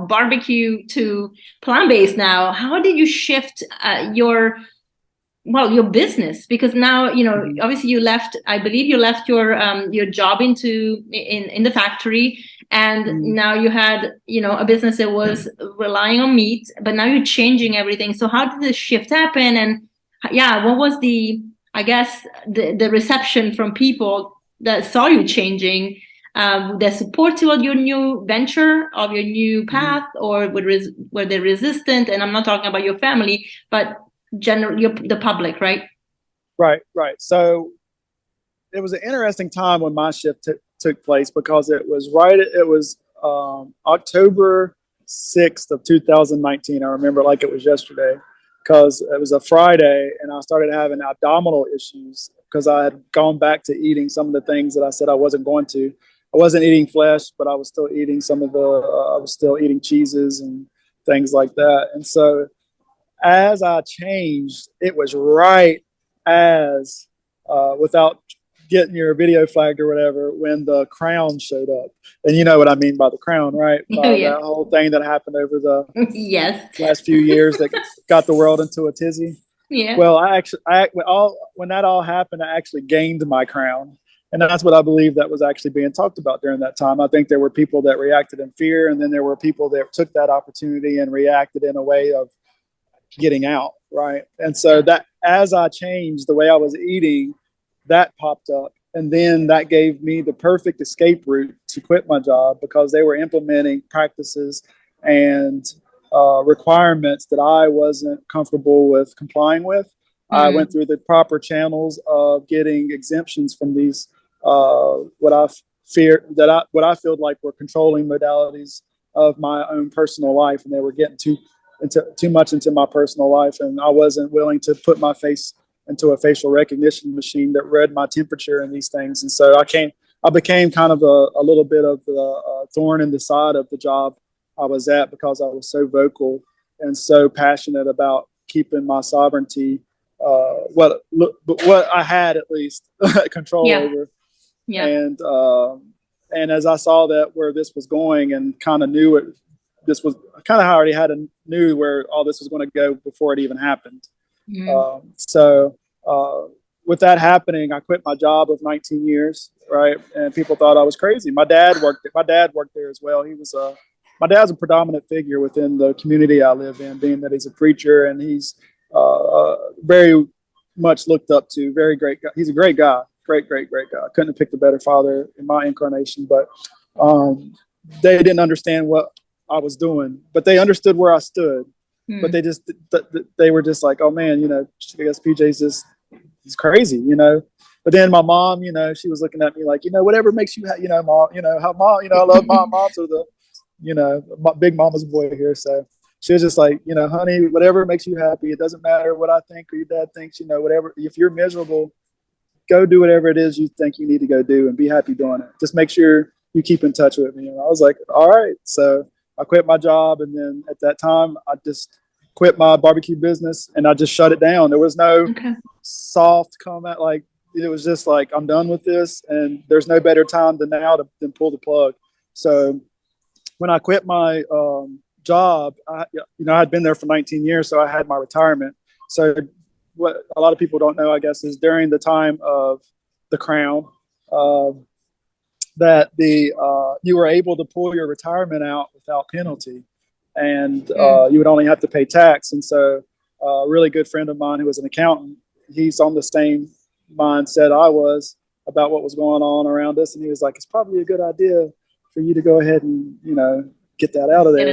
barbecue to plant-based now, how did you shift your business? Because now, obviously you left, I believe you left your job in the factory, and now you had, a business that was relying on meat, but now you're changing everything. So how did this shift happen? And what was I guess, the reception from people that saw you changing, the support toward your new venture, of your new path, or were they resistant? And I'm not talking about your family, but the public, right? Right. So it was an interesting time when my shift took place, because it was October 6th of 2019. I remember like it was yesterday, because it was a Friday and I started having abdominal issues because I had gone back to eating some of the things that I said I wasn't going to. I wasn't eating flesh, but I was still eating I was still eating cheeses and things like that. And so as I changed, it was right as, without getting your video flagged or whatever, when the crown showed up. And you know what I mean by the crown, right? That whole thing that happened over the last few years that got the world into a tizzy. Yeah. Well, when that all happened, I actually gained my crown. And that's what I believe that was actually being talked about during that time. I think there were people that reacted in fear, and then there were people that took that opportunity and reacted in a way of getting out, right? And so that, as I changed the way I was eating, that popped up, and then that gave me the perfect escape route to quit my job, because they were implementing practices and requirements that I wasn't comfortable with complying with. I went through the proper channels of getting exemptions from these what I feel like were controlling modalities of my own personal life, and they were getting too much into my personal life, and I wasn't willing to put my face into a facial recognition machine that read my temperature and these things. And so I became kind of a little bit of the thorn in the side of the job I was at, because I was so vocal and so passionate about keeping my sovereignty, what I had at least control over. Yeah. And as I saw that where this was going, and kind of knew it, this was kind of how I already knew where all this was going to go before it even happened. So with that happening, I quit my job of 19 years, right? And people thought I was crazy. My dad worked there as well. My dad's a predominant figure within the community I live in, being that he's a preacher, and he's very much looked up to. Very great guy. He's a great guy. Great guy. Couldn't have picked a better father in my incarnation. But they didn't understand what I was doing, but they understood where I stood. But they were just like, oh man, I guess PJ's he's crazy, But then my mom, she was looking at me like, whatever makes you, mom, how mom, I love mom. Moms are the, big mama's boy here. So she was just like, honey, whatever makes you happy. It doesn't matter what I think or your dad thinks, whatever. If you're miserable, go do whatever it is you think you need to go do, and be happy doing it. Just make sure you keep in touch with me. And I was like, all right. So I quit my job, and then at that time, I just quit my barbecue business, and I just shut it down. There was no soft comment. Like, it was just like, I'm done with this, and there's no better time than now than pull the plug. So when I quit my job, I had been there for 19 years, so I had my retirement. So what a lot of people don't know, I guess, is during the time of the crown, that you were able to pull your retirement out without penalty, and you would only have to pay tax. And so a really good friend of mine who was an accountant, he's on the same mindset I was about what was going on around us, and he was like, it's probably a good idea for you to go ahead and get that out of there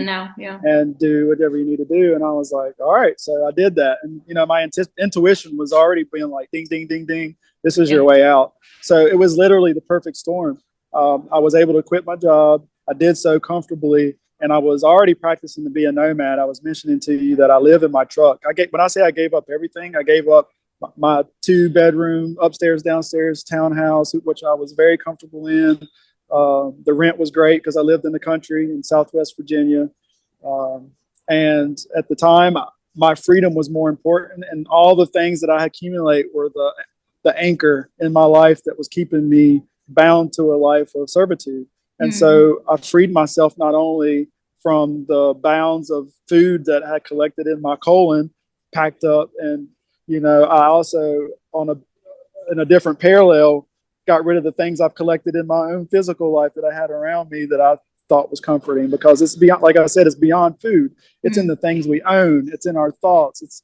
and do whatever you need to do. And I was like, all right. So I did that, and my intuition was already being like, ding ding ding ding, This is your way out. So it was literally the perfect storm. I was able to quit my job. I did so comfortably, and I was already practicing to be a nomad. I was mentioning to you that I live in my truck. When I say I gave up everything, I gave up my 2-bedroom upstairs, downstairs townhouse, which I was very comfortable in. The rent was great because I lived in the country in Southwest Virginia. And at the time, my freedom was more important, and all the things that I accumulate were the anchor in my life that was keeping me bound to a life of servitude. And so I freed myself not only from the bounds of food that I had collected in my colon, packed up, and I also, in a different parallel, got rid of the things I've collected in my own physical life that I had around me that I thought was comforting, because it's beyond, like I said, it's beyond food. It's in the things we own. It's in our thoughts. It's,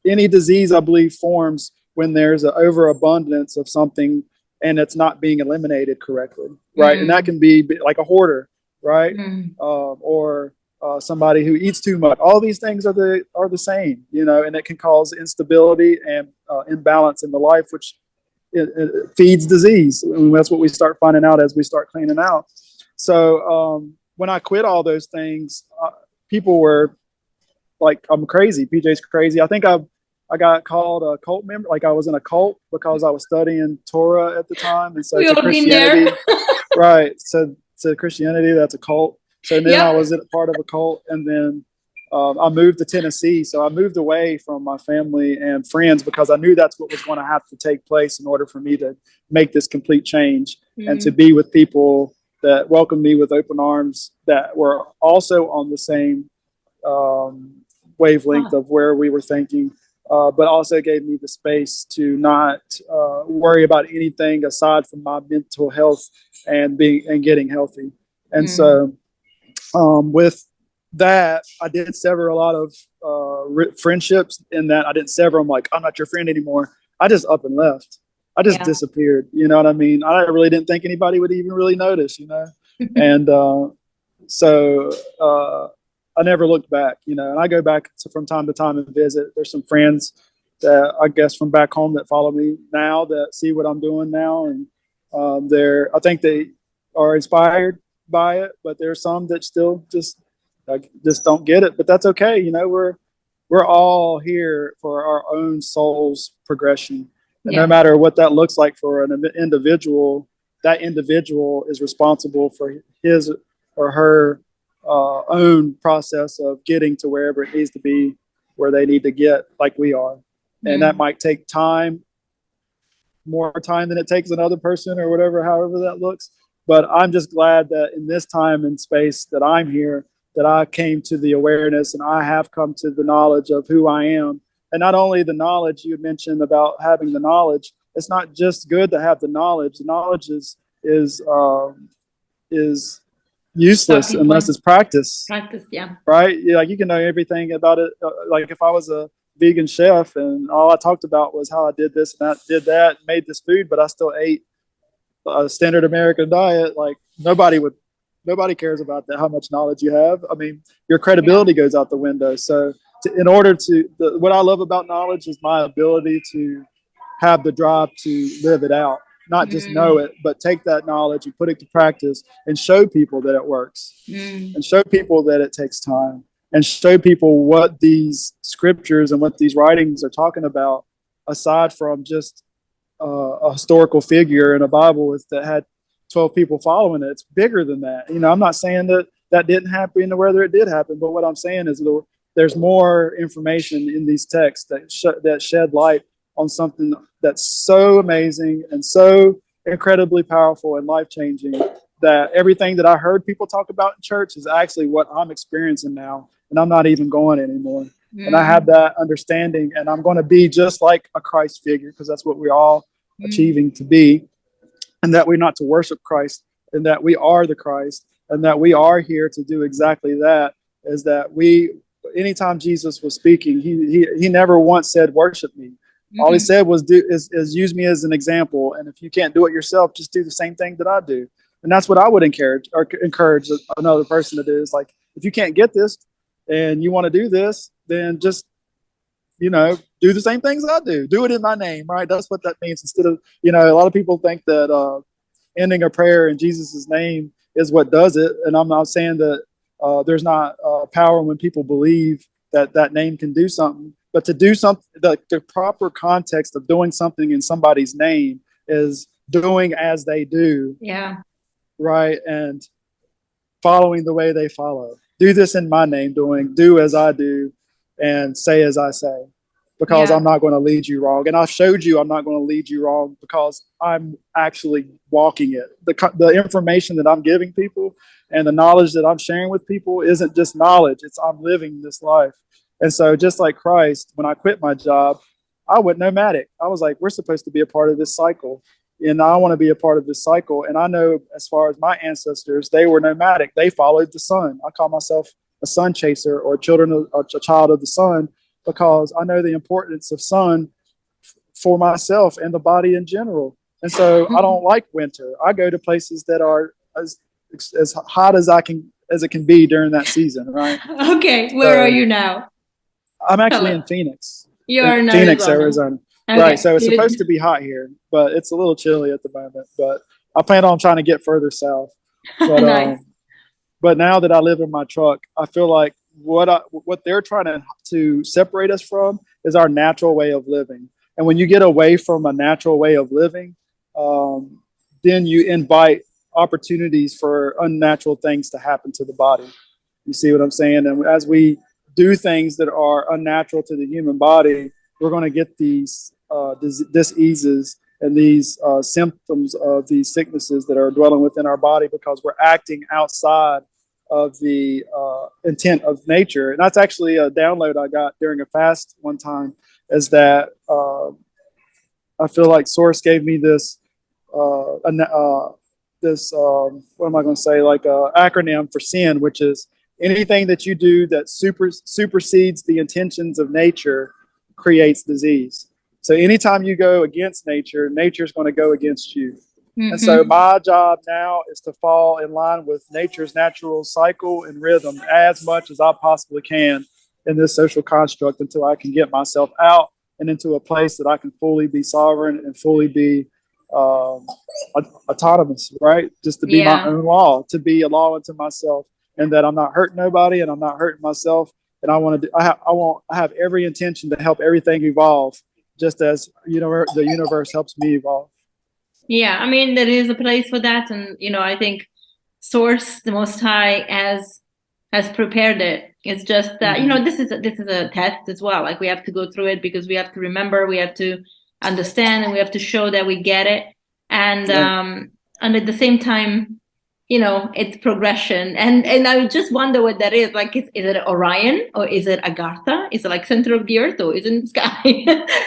any disease, I believe, forms when there's an overabundance of something and it's not being eliminated correctly, right? And that can be like a hoarder, right? Or somebody who eats too much. All these things are the same, and it can cause instability and imbalance in the life, which it feeds disease. And that's what we start finding out as we start cleaning out. So when I quit all those things, people were like, I'm crazy. PJ's crazy. I think I got called a cult member. Like I was in a cult because I was studying Torah at the time. And so we to all been there. right. So to Christianity, that's a cult. So then I was part of a cult, and then I moved to Tennessee. So I moved away from my family and friends because I knew that's what was going to have to take place in order for me to make this complete change and to be with people that welcomed me with open arms, that were also on the same wavelength of where we were thinking, but also gave me the space to not worry about anything aside from my mental health and getting healthy. And so with that, I did sever a lot of friendships, in that I didn't sever them like, I'm not your friend anymore. I just up and left. I just disappeared. You know what I mean? I really didn't think anybody would even really notice, and so I never looked back, and I go back from time to time and visit. There's some friends that I guess from back home that follow me now, that see what I'm doing now. And I think they are inspired by it, but there's some that still just don't get it, but that's okay. We're all here for our own soul's progression. And no matter what that looks like for an individual, that individual is responsible for his or her own process of getting to wherever it needs to be, where they need to get, like we are. And that might take time, more time than it takes another person, or whatever, however that looks. But I'm just glad that in this time and space that I'm here, that I came to the awareness, and I have come to the knowledge of who I am. And not only the knowledge, you mentioned about having the knowledge. It's not just good to have the knowledge. The knowledge is useless unless it's practiced. Right? Like you can know everything about it. Like if I was a vegan chef and all I talked about was how I did this and I did that, made this food, but I still ate a standard American diet, like nobody cares about that, how much knowledge you have. I mean, your credibility goes out the window. So what I love about knowledge is my ability to have the drive to live it out, not just know it, but take that knowledge and put it to practice and show people that it works, and show people that it takes time, and show people what these scriptures and what these writings are talking about, aside from just a historical figure in a Bible that had 12 people following it. It's bigger than that. I'm not saying that didn't happen or whether it did happen, but what I'm saying is there's more information in these texts that shed light on something that's so amazing and so incredibly powerful and life-changing, that everything that I heard people talk about in church is actually what I'm experiencing now, and I'm not even going anymore. And I have that understanding, and I'm going to be just like a Christ figure, because that's what we're all achieving to be, and that we're not to worship Christ, and that we are the Christ, and that we are here to do exactly that. Is that anytime Jesus was speaking, he never once said, worship me. All he said was is use me as an example. And if you can't do it yourself, just do the same thing that I do. And that's what I would encourage another person to do. Is like, if you can't get this and you want to do this, then just do the same things I do. Do it in my name, right? That's what that means. Instead of, a lot of people think that ending a prayer in Jesus' name is what does it. And I'm not saying that there's not power when people believe that that name can do something. But to do something, the proper context of doing something in somebody's name is doing as they do. Yeah. Right. And following the way they follow. Do this in my name, do as I do and say as I say, because I'm not going to lead you wrong. And I've showed you I'm not going to lead you wrong because I'm actually walking it. The information that I'm giving people and the knowledge that I'm sharing with people isn't just knowledge. It's I'm living this life. And so just like Christ, when I quit my job, I went nomadic. I was like, we're supposed to be a part of this cycle. And I want to be a part of this cycle. And I know as far as my ancestors, they were nomadic. They followed the sun. I call myself a sun chaser or a child of the sun because I know the importance of sun for myself and the body in general. And so I don't like winter. I go to places that are as hot as it can be during that season, right? Okay, where are you now? I'm actually in Phoenix. You're in Phoenix, Arizona. Okay. Right, so it's supposed to be hot here, but it's a little chilly at the moment. But I plan on trying to get further south. But, nice. But now that I live in my truck, I feel like what they're trying to separate us from is our natural way of living. And when you get away from a natural way of living, then you invite opportunities for unnatural things to happen to the body. You see what I'm saying? And as we do things that are unnatural to the human body, we're going to get these diseases and these symptoms of these sicknesses that are dwelling within our body because we're acting outside of the intent of nature. And that's actually a download I got during a fast one time, is that I feel like Source gave me this what am I going to say, like a acronym for sin, which is anything that you do that supersedes the intentions of nature creates disease. So anytime you go against nature, nature's going to go against you. Mm-hmm. And so my job now is to fall in line with nature's natural cycle and rhythm as much as I possibly can in this social construct until I can get myself out and into a place that I can fully be sovereign and fully be autonomous, right? Just to be my own law, to be a law unto myself, and that I'm not hurting nobody and I'm not hurting myself. And I have every intention to help everything evolve, just as the universe helps me evolve. Yeah, I mean, there is a place for that, and I think Source, the Most High, has prepared it. It's just that this is a test as well. Like we have to go through it because we have to remember, we have to understand, and we have to show that we get it. And and at the same time, it's progression. And I just wonder what that is. Like, is it Orion or is it Agartha? Is it like center of the earth or is it in the sky?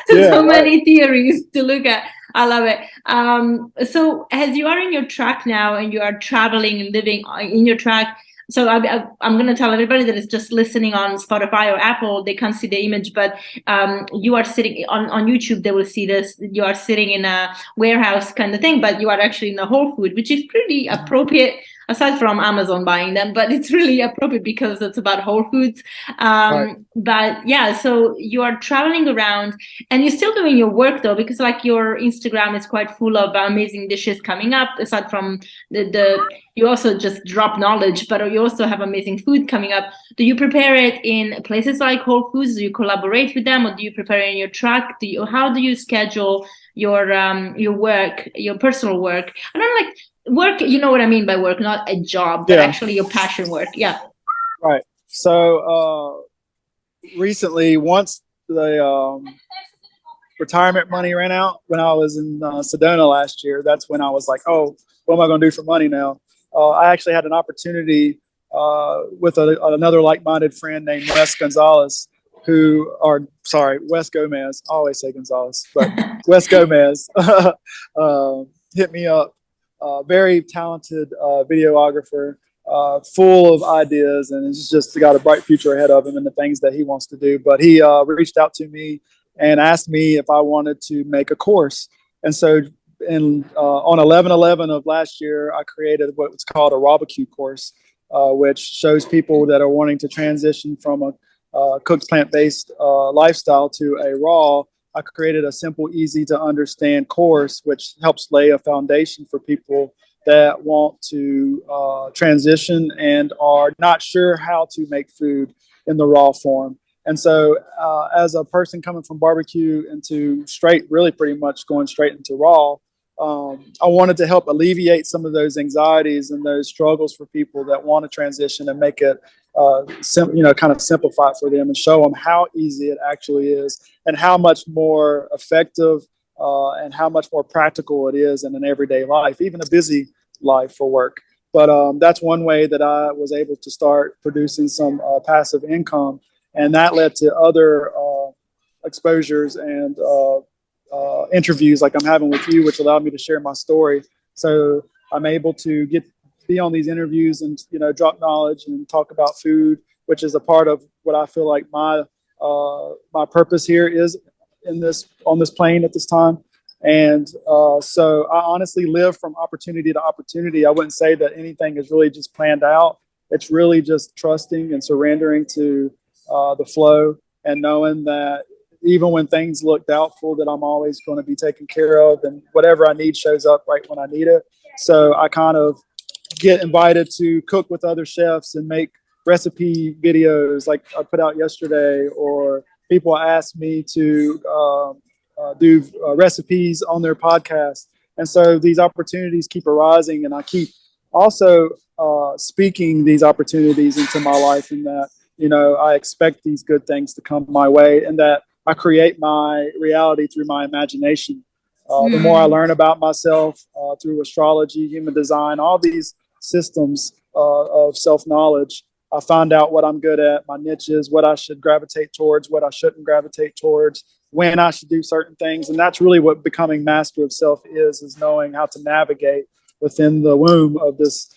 So many theories to look at. I love it. So as you are in your truck now and you are traveling and living in your truck, so I'm going to tell everybody that is just listening on Spotify or Apple, they can't see the image, but you are sitting on YouTube, they will see this. You are sitting in a warehouse kind of thing, but you are actually in a Whole Food, which is pretty appropriate, aside from Amazon buying them, but it's really appropriate because it's about Whole Foods. But yeah, so you are traveling around and you're still doing your work though, because like your Instagram is quite full of amazing dishes coming up, aside from you also just drop knowledge, but you also have amazing food coming up. Do you prepare it in places like Whole Foods? Do you collaborate with them, or do you prepare it in your truck? How do you schedule your work, your personal work? I don't like work, you know what I mean by work, not a job, but actually your passion work. Yeah. Right. So recently, once the retirement money ran out when I was in Sedona last year, that's when I was like, oh, what am I going to do for money now? I actually had an opportunity with another like-minded friend named Wes Gomez. I always say Gonzalez, but Wes Gomez hit me up. Very talented videographer, full of ideas, and he's just got a bright future ahead of him in the things that he wants to do. But he reached out to me and asked me if I wanted to make a course. And so on 11/11 of last year, I created what's called a ReBirth course, which shows people that are wanting to transition from cooked plant-based lifestyle to a raw, I created a simple, easy to understand course, which helps lay a foundation for people that want to transition and are not sure how to make food in the raw form. And so as a person coming from barbecue into really pretty much going straight into raw, I wanted to help alleviate some of those anxieties and those struggles for people that want to transition and make it, kind of simplify it for them and show them how easy it actually is and how much more effective and how much more practical it is in an everyday life, even a busy life for work. But that's one way that I was able to start producing some passive income. And that led to other exposures and interviews like I'm having with you, which allowed me to share my story. So I'm able to be on these interviews and drop knowledge and talk about food, which is a part of what I feel like my purpose here is on this plane at this time. And so I honestly live from opportunity to opportunity. I wouldn't say that anything is really just planned out. It's really just trusting and surrendering to the flow and knowing that even when things look doubtful, that I'm always going to be taken care of and whatever I need shows up right when I need it. So I kind of get invited to cook with other chefs and make recipe videos like I put out yesterday, or people ask me to do recipes on their podcast. And so these opportunities keep arising, and I keep also speaking these opportunities into my life, and that, I expect these good things to come my way, and that I create my reality through my imagination. The more I learn about myself through astrology, human design, all these systems of self-knowledge, I find out what I'm good at, my niches, what I should gravitate towards, what I shouldn't gravitate towards, when I should do certain things. And that's really what becoming master of self is knowing how to navigate within the womb of this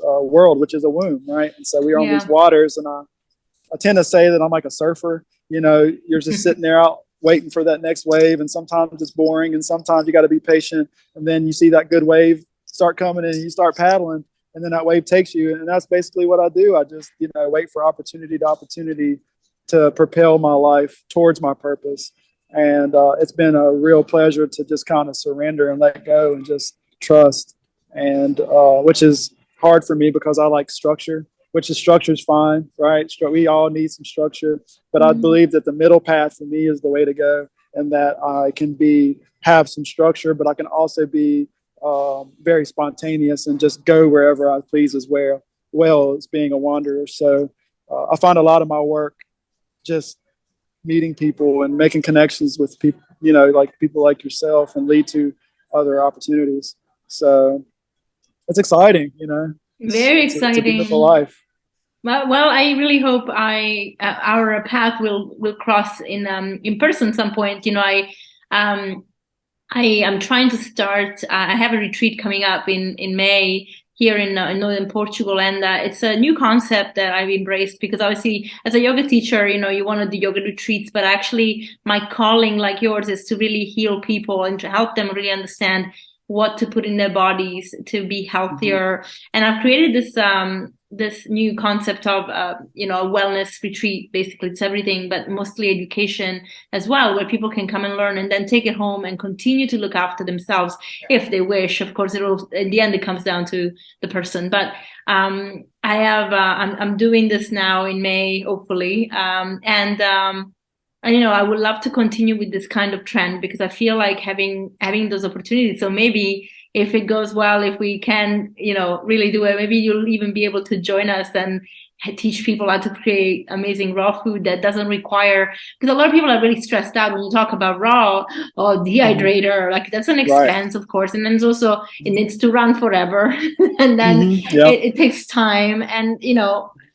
world, which is a womb, right? And so we're on these waters, and I tend to say that I'm like a surfer. You're just sitting there out waiting for that next wave, and sometimes it's boring, and sometimes you got to be patient, and then you see that good wave start coming and you start paddling, and then that wave takes you. And that's basically what I do. I just wait for opportunity to propel my life towards my purpose. And it's been a real pleasure to just kind of surrender and let go and just trust, and which is hard for me because I like structure, structure is fine, right? We all need some structure, but I believe that the middle path for me is the way to go, and that I can have some structure, but I can also be very spontaneous and just go wherever I please as well as being a wanderer. So I find a lot of my work just meeting people and making connections with people, like people like yourself, and lead to other opportunities. So it's exciting, Very exciting. It's a beautiful life. Well, I really hope our path will cross in person some point. I am trying to start. I have a retreat coming up in May here in northern Portugal, and it's a new concept that I've embraced, because obviously as a yoga teacher, you want to do yoga retreats, but actually my calling, like yours, is to really heal people and to help them really understand what to put in their bodies to be healthier. And I've created this new concept of a wellness retreat. Basically it's everything, but mostly education as well, where people can come and learn and then take it home and continue to look after themselves if they wish. Of course, in the end it comes down to the person. But I'm doing this now in May, hopefully, and I would love to continue with this kind of trend, because I feel like having those opportunities. So maybe if it goes well, if we can, really do it, maybe you'll even be able to join us and teach people how to create amazing raw food that doesn't require, because a lot of people are really stressed out when you talk about raw or dehydrator, like that's an expense, of course. And then it's also, it needs to run forever. And then it takes time. And,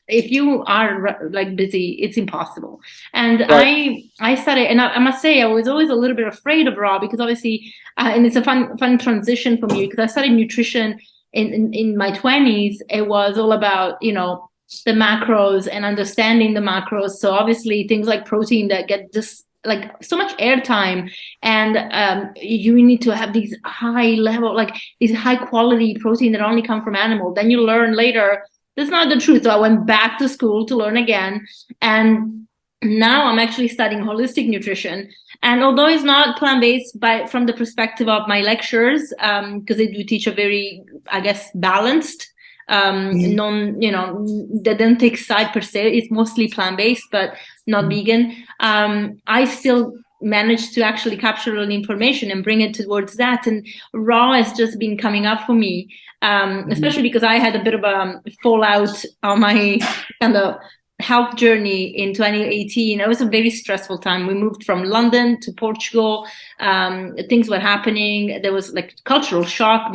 if you are like busy, it's impossible. And I started, and I must say, I was always a little bit afraid of raw, because obviously, and it's a fun transition for me, because I studied nutrition in my 20s. It was all about, the macros and understanding the macros. So obviously things like protein that get just like so much airtime, and you need to have these high level, like these high quality protein that only come from animal. Then you learn later that's not the truth. So I went back to school to learn again. And now I'm actually studying holistic nutrition. And although it's not plant-based from the perspective of my lectures, because they do teach a very, I guess, balanced, they don't take side per se. It's mostly plant-based, but not vegan. I still managed to actually capture all the information and bring it towards that. And raw has just been coming up for me, especially because I had a bit of a fallout on my kind of health journey in 2018. It was a very stressful time. We moved from London to Portugal. Things were happening. There was like cultural shock.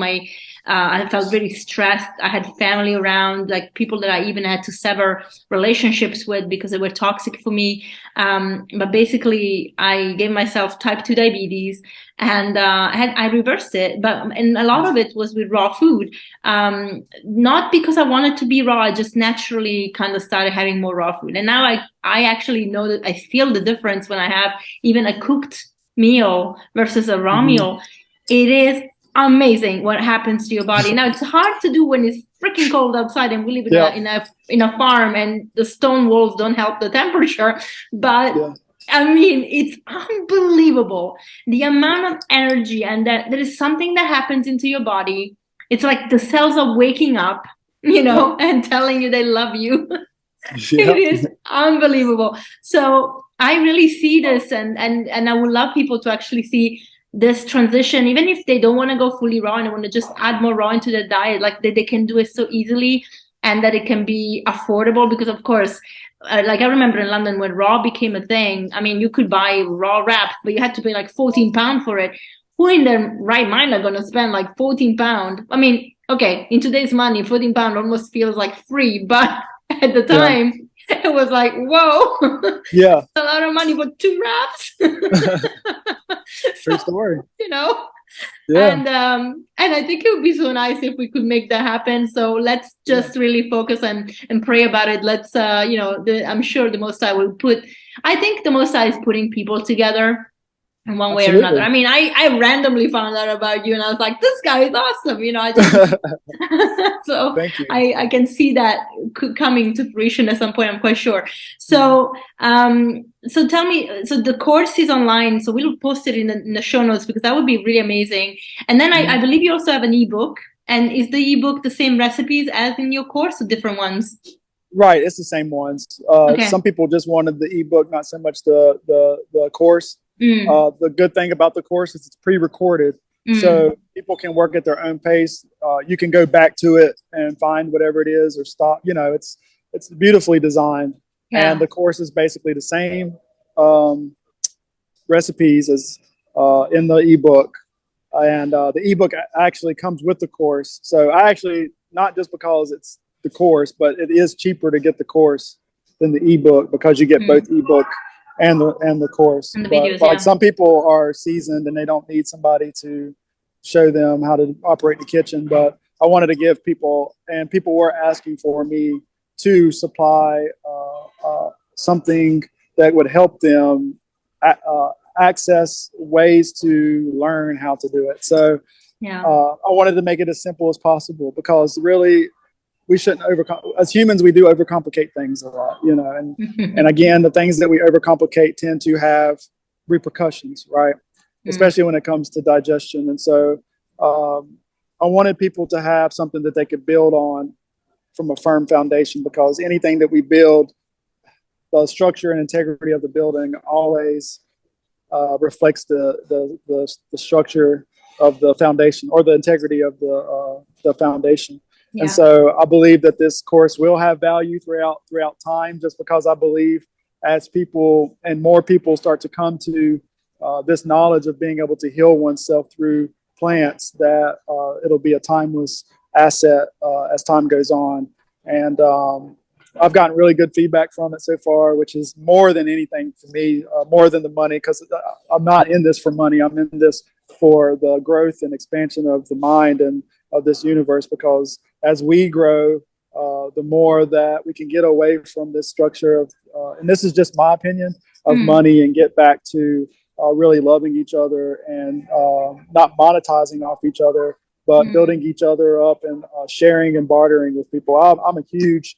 I felt very stressed. I had family around, like people that I even had to sever relationships with because they were toxic for me. But basically, I gave myself type 2 diabetes, and I reversed it. And a lot of it was with raw food. Not because I wanted to be raw. I just naturally kind of started having more raw food. And now I actually know that I feel the difference when I have even a cooked meal versus a raw meal. It is amazing what happens to your body. Now it's hard to do when it's freaking cold outside and we live in a farm and the stone walls don't help the temperature. But I mean, it's unbelievable the amount of energy, and that there is something that happens into your body. It's like the cells are waking up, and telling you they love you. It is unbelievable. So I really see this, and I would love people to actually see this transition, even if they don't want to go fully raw and they want to just add more raw into their diet, like they can do it so easily, and that it can be affordable. Because of course, like I remember in London when raw became a thing, I mean, you could buy raw wrap, but you had to pay like £14 for it. Who in their right mind are going to spend like £14? I mean, okay, in today's money, £14 almost feels like free, but at the time, it was like, whoa, yeah, a lot of money for 2 wraps. True story. And I think it would be so nice if we could make that happen. So let's just really focus and pray about it. Let's I'm sure the Most High will I think the Most High is putting people together in one way or another. I mean, I randomly found out about you and I was like, this guy is awesome. So I can see that coming to fruition at some point, I'm quite sure. So so tell me, so the course is online, so we'll post it in the show notes, because that would be really amazing. And then I believe you also have an ebook. And is the ebook the same recipes as in your course or different ones? Right, it's the same ones. Some people just wanted the ebook, not so much the course. The good thing about the course is it's pre-recorded, so people can work at their own pace. You can go back to it and find whatever it is or stop. It's beautifully designed, and the course is basically the same recipes as in the ebook. And the ebook actually comes with the course. So I actually, not just because it's the course, but it is cheaper to get the course than the ebook, because you get both ebook and the course. And the videos, but some people are seasoned and they don't need somebody to show them how to operate the kitchen. But I wanted to give people, and people were asking for me to supply something that would help them access ways to learn how to do it. So I wanted to make it as simple as possible, because really, we shouldn't as humans, we do overcomplicate things a lot, and again, the things that we overcomplicate tend to have repercussions, right? Especially when it comes to digestion. And so I wanted people to have something that they could build on from a firm foundation, because anything that we build, the structure and integrity of the building always reflects the structure of the foundation, or the integrity of the foundation. And so I believe that this course will have value throughout time, just because I believe as people and more people start to come to this knowledge of being able to heal oneself through plants, that it'll be a timeless asset as time goes on. And I've gotten really good feedback from it so far, which is more than anything for me, more than the money, because I'm not in this for money. I'm in this for the growth and expansion of the mind and of this universe, because as we grow, the more that we can get away from this structure of, and this is just my opinion, of money, and get back to really loving each other and not monetizing off each other, but building each other up and sharing and bartering with people. I'm a huge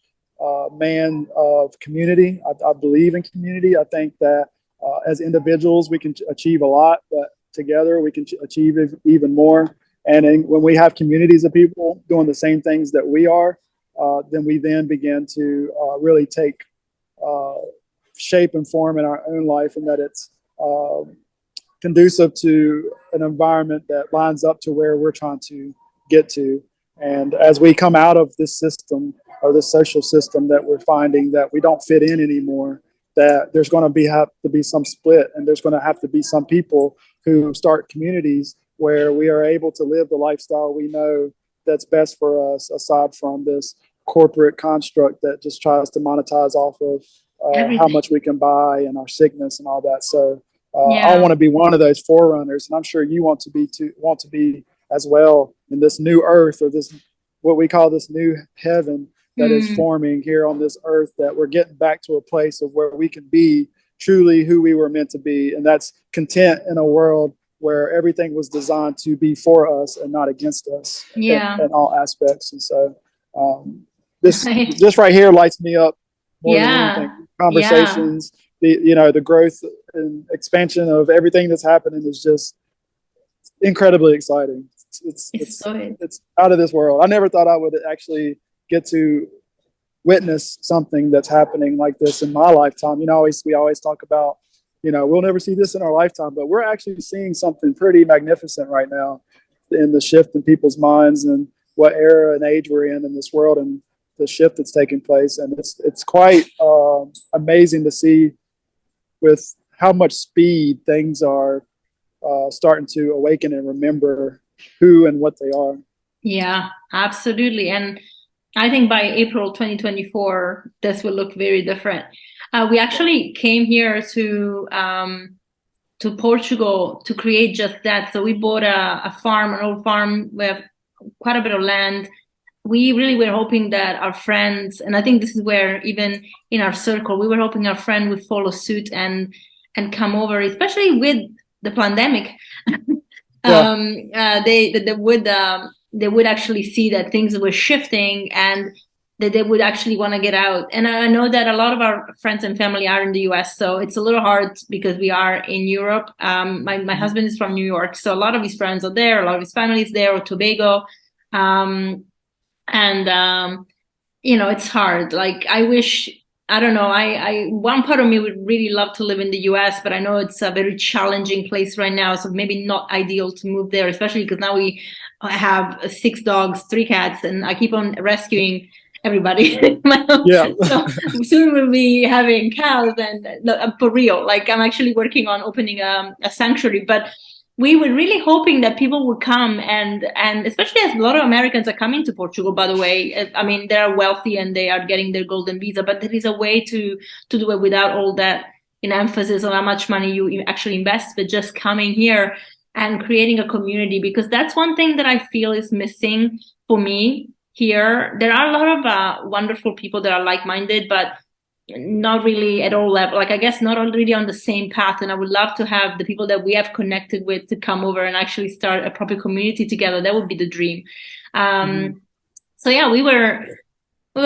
man of community. I believe in community. I think that as individuals, we can achieve a lot, but together we can achieve even more. And when we have communities of people doing the same things that we are, then we then begin to really take shape and form in our own life, and that it's conducive to an environment that lines up to where we're trying to get to. And as we come out of this system, or this social system that we're finding that we don't fit in anymore, that there's going to have to be some split, and there's going to have to be some people who start communities where we are able to live the lifestyle we know that's best for us, aside from this corporate construct that just tries to monetize off of how much we can buy and our sickness and all that. So I want to be one of those forerunners, and I'm sure you want to be as well in this new earth, or this what we call this new heaven that is forming here on this earth, that we're getting back to a place of where we can be truly who we were meant to be, and that's content in a world where everything was designed to be for us and not against us in all aspects. And so this just right here lights me up more than anything. Conversations, the growth and expansion of everything that's happening is just incredibly exciting. It's out of this world. I never thought I would actually get to witness something that's happening like this in my lifetime. We always talk about, we'll never see this in our lifetime, but we're actually seeing something pretty magnificent right now in the shift in people's minds and what era and age we're in this world, and the shift that's taking place. And it's quite amazing to see with how much speed things are starting to awaken and remember who and what they are. Yeah, absolutely. And I think by April 2024, this will look very different. We actually came here to Portugal to create just that. So we bought a farm, an old farm with quite a bit of land. We really were hoping that our friends, and I think this is where even in our circle, we were hoping our friend would follow suit and come over, especially with the pandemic. They would actually see that things were shifting and that they would actually want to get out. And I know that a lot of our friends and family are in the US, so it's a little hard because we are in Europe. My husband is from New York, so a lot of his friends are there, a lot of his family is there, or Tobago. It's hard. Like, I wish, I don't know, one part of me would really love to live in the US, but I know it's a very challenging place right now, so maybe not ideal to move there, especially because now I have 6 dogs, 3 cats, and I keep on rescuing everybody. So soon we'll be having cows, and for real, like, I'm actually working on opening a sanctuary, but we were really hoping that people would come, and especially as a lot of Americans are coming to Portugal, by the way. I mean, they're wealthy and they are getting their golden visa, but there is a way to do it without all that emphasis on how much money you actually invest, but just coming here and creating a community, because that's one thing that I feel is missing for me here. There are a lot of wonderful people that are like-minded, but not really at all level, like, I guess not really on the same path. And I would love to have the people that we have connected with to come over and actually start a proper community together. That would be the dream. So yeah, we were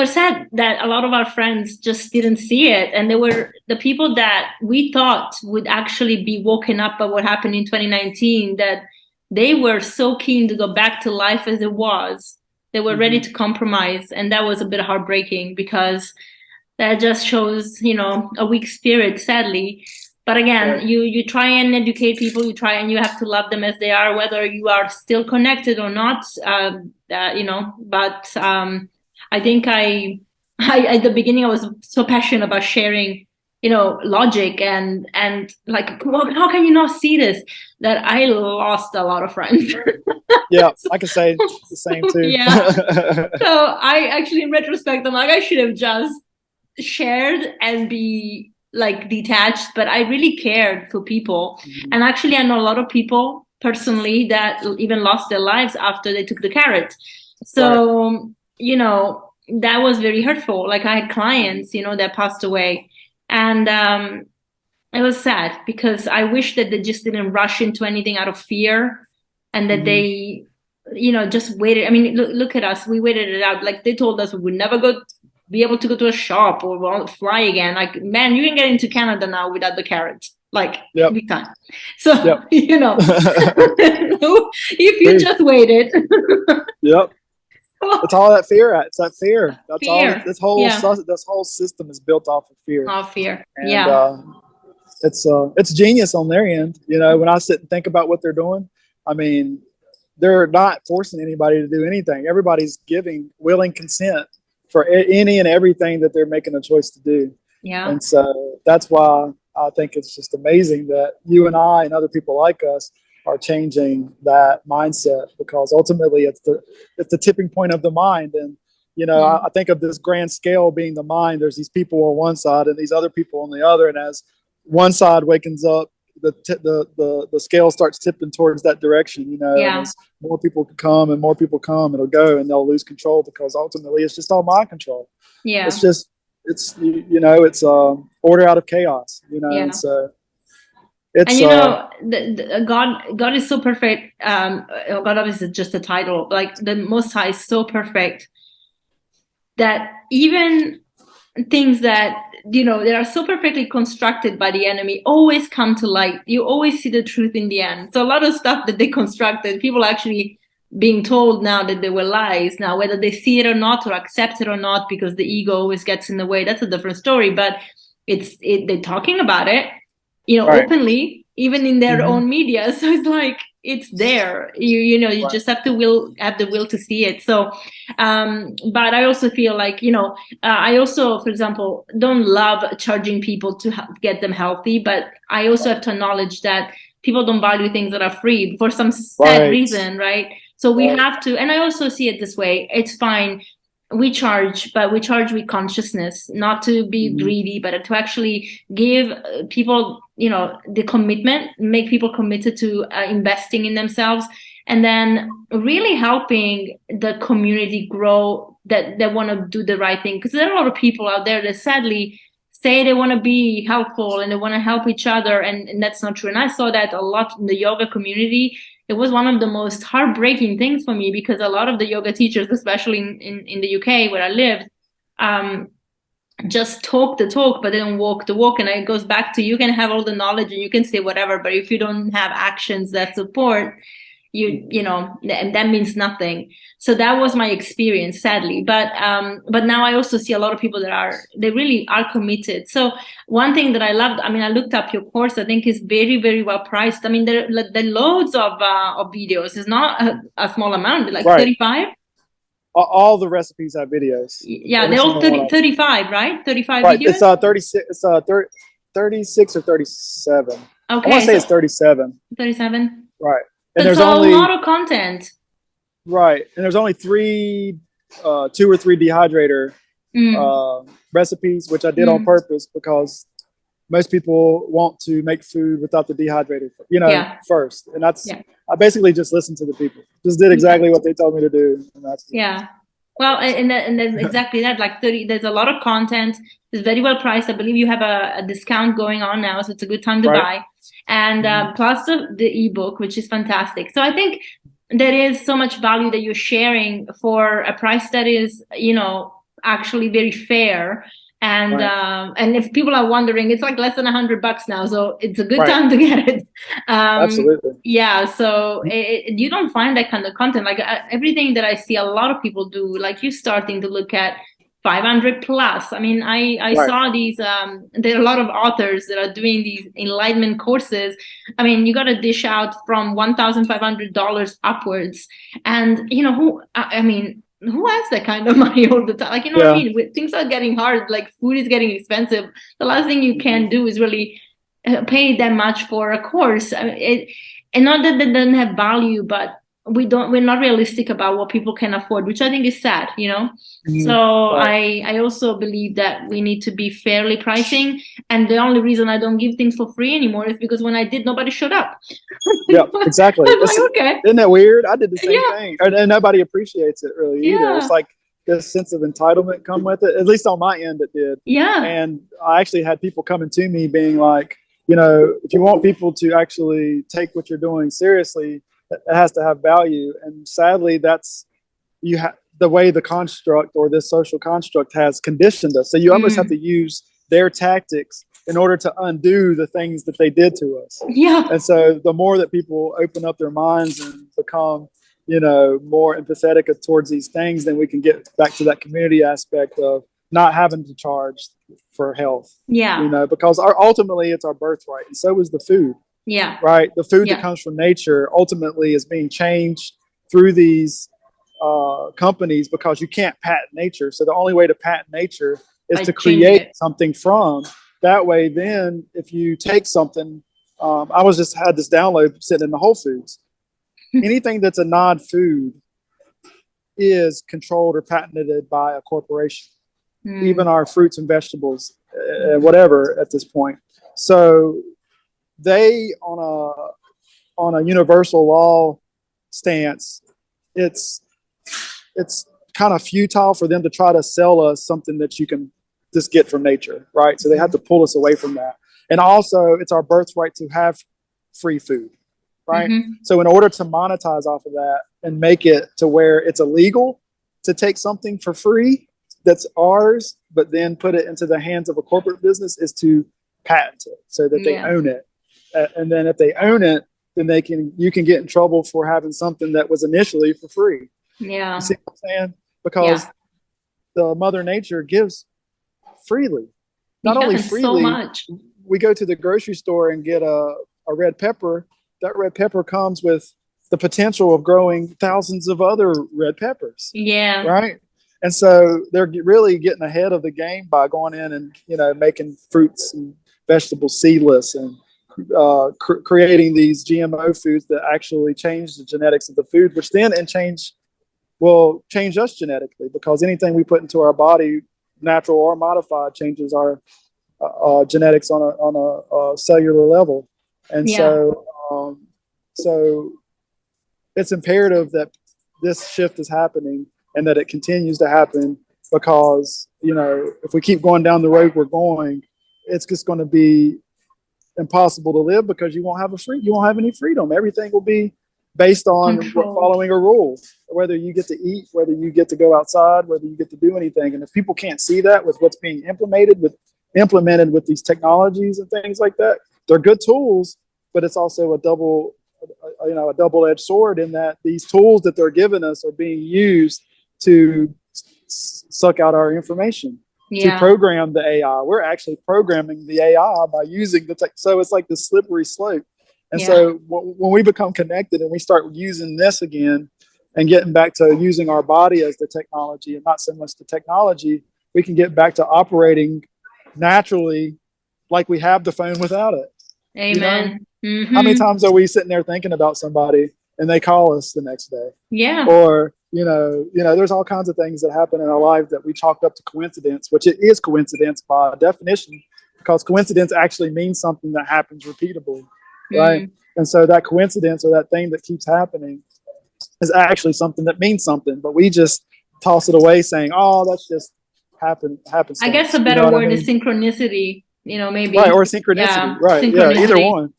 sad that a lot of our friends just didn't see it, and they were the people that we thought would actually be woken up by what happened in 2019, that they were so keen to go back to life as it was. They were ready to compromise, and that was a bit heartbreaking, because that just shows, a weak spirit, sadly. But again, you try and educate people, you have to love them as they are, whether you are still connected or not, but I think I at the beginning, I was so passionate about sharing, logic and like, how can you not see this? That I lost a lot of friends. Yeah, I can say the same too. Yeah. So I actually, in retrospect, I'm like, I should have just shared and be like detached, but I really cared for people. And actually, I know a lot of people personally that even lost their lives after they took the carrot. So, that was very hurtful. Like, I had clients, that passed away, and it was sad, because I wish that they just didn't rush into anything out of fear, and that they just waited. I mean, look at us. We waited it out. Like they told us we would never be able to go to a shop or fly again. Like, man, you can get into Canada now without the carrots. Like, big time. So, if you just waited. Yep. It's all that fear. It's that fear. That's fear. all. This whole system is built off of fear. Off fear. And, it's genius on their end. When I sit and think about what they're doing, I mean, they're not forcing anybody to do anything. Everybody's giving willing consent for any and everything that they're making a choice to do. Yeah. And so that's why I think it's just amazing that you and I and other people like us are changing that mindset, because ultimately it's the tipping point of the mind. And I think of this grand scale being the mind. There's these people on one side and these other people on the other, and as one side wakens up, the scale starts tipping towards that direction. And as more people come, it'll go, and they'll lose control, because ultimately it's just all mind control. It's order out of chaos. And so God is so perfect. God obviously is just a title. Like the Most High is so perfect that even things that that are so perfectly constructed by the enemy always come to light. You always see the truth in the end. So a lot of stuff that they constructed, people actually being told now that they were lies. Now, whether they see it or not, or accept it or not, because the ego always gets in the way, that's a different story. But they're talking about it, openly, even in their own media. So it's like, it's there. You just have the will to see it. So, but I also feel like, I also, for example, don't love charging people to get them healthy, but I also have to acknowledge that people don't value things that are free for some sad reason, right? So we have to, and I also see it this way. It's fine. We charge, but we charge with consciousness, not to be greedy, but to actually give people, the commitment, make people committed to investing in themselves, and then really helping the community grow, that they want to do the right thing. Because there are a lot of people out there that sadly say they want to be helpful and they want to help each other, and that's not true. And I saw that a lot in the yoga community. It was one of the most heartbreaking things for me, because a lot of the yoga teachers, especially in the UK where I lived, just talk the talk, but they don't walk the walk. And it goes back to, you can have all the knowledge and you can say whatever, but if you don't have actions that support, and that means nothing. So that was my experience, sadly. But now I also see a lot of people that they really are committed. So one thing that I loved, I mean, I looked up your course. I think is very, very well priced. I mean, there are loads of videos. It's not a small amount, like 35. All the recipes have videos. Yeah, they're all 35, right? 35 right. videos? It's 36. It's 36 or 37. Okay. I want to say it's 37. 37. Right. And there's only a lot of content. Right. And there's only 2 or 3 dehydrator recipes, which I did on purpose, because most people want to make food without the dehydrator, first. And that's, I basically just listened to the people, just did exactly what they told me to do. And that's Well, and then exactly that, like there's a lot of content. It's very well priced. I believe you have a discount going on now, so it's a good time to buy. And plus the ebook, which is fantastic. So I think there is so much value that you're sharing for a price that is, actually very fair. And and if people are wondering, it's like less than $100 now, so it's a good time to get it. Absolutely. Yeah. So you don't find that kind of content. Like everything that I see, a lot of people do. Like you starting to look at 500 plus. I mean, I saw these. There are a lot of authors that are doing these enlightenment courses. I mean, you got to dish out from $1,500 upwards, and who has that kind of money all the time? Like, what I mean? Things are getting hard. Like food is getting expensive. The last thing you can do is really pay that much for a course. I mean, and not that they don't have value, but we're not realistic about what people can afford, which I think is sad, So I also believe that we need to be fairly pricing. And the only reason I don't give things for free anymore is because when I did, nobody showed up. Yeah, exactly. Okay. Isn't that weird? I did the same thing. And nobody appreciates it really either. It's like this sense of entitlement come with it. At least on my end, it did. Yeah. And I actually had people coming to me being like, if you want people to actually take what you're doing seriously, it has to have value. And sadly, that's the way the construct or this social construct has conditioned us. So you almost have to use their tactics in order to undo the things that they did to us. Yeah. And so the more that people open up their minds and become, more empathetic towards these things, then we can get back to that community aspect of not having to charge for health. Yeah. Because ultimately it's our birthright, and so is the food. Yeah. Right. The food that comes from nature ultimately is being changed through these companies, because you can't patent nature. So the only way to patent nature is to create something from that way. Then if you take something, I had this download sitting in the Whole Foods. Anything that's a non-food is controlled or patented by a corporation, even our fruits and vegetables, whatever at this point. So they, on a universal law stance, it's kind of futile for them to try to sell us something that you can just get from nature, right? So they have to pull us away from that. And also, it's our birthright to have free food, right? So in order to monetize off of that and make it to where it's illegal to take something for free that's ours, but then put it into the hands of a corporate business, is to patent it so that they own it. And then if they own it, then you can get in trouble for having something that was initially for free. Yeah. You see what I'm saying? Because the Mother Nature gives freely. Not only freely, so much. We go to the grocery store and get a red pepper. That red pepper comes with the potential of growing thousands of other red peppers. Yeah. Right? And so they're really getting ahead of the game by going in and, making fruits and vegetables seedless, and creating these GMO foods that actually change the genetics of the food, which then will change us genetically, because anything we put into our body, natural or modified, changes our genetics on a cellular level. And so it's imperative that this shift is happening and that it continues to happen, because, if we keep going down the road we're going, it's just going to be impossible to live, because you won't have any freedom. Everything will be based on following a rule, whether you get to eat, whether you get to go outside, whether you get to do anything. And if people can't see that with what's being implemented with these technologies and things like that, they're good tools, but it's also a double-edged sword, in that these tools that they're giving us are being used to suck out our information. To program the AI. We're actually programming the AI by using the tech. So it's like the slippery slope. And so when we become connected and we start using this again and getting back to using our body as the technology and not so much the technology, we can get back to operating naturally, like we have the phone without it. Amen. How many times are we sitting there thinking about somebody and they call us the next day? Yeah. Or, there's all kinds of things that happen in our life that we chalked up to coincidence, which it is coincidence by definition, because coincidence actually means something that happens repeatably, right? And so that coincidence, or that thing that keeps happening, is actually something that means something, but we just toss it away saying, "Oh, that's just happens." I guess a better word is synchronicity. Maybe. Right, or synchronicity. Right. Synchronicity. Yeah, either one.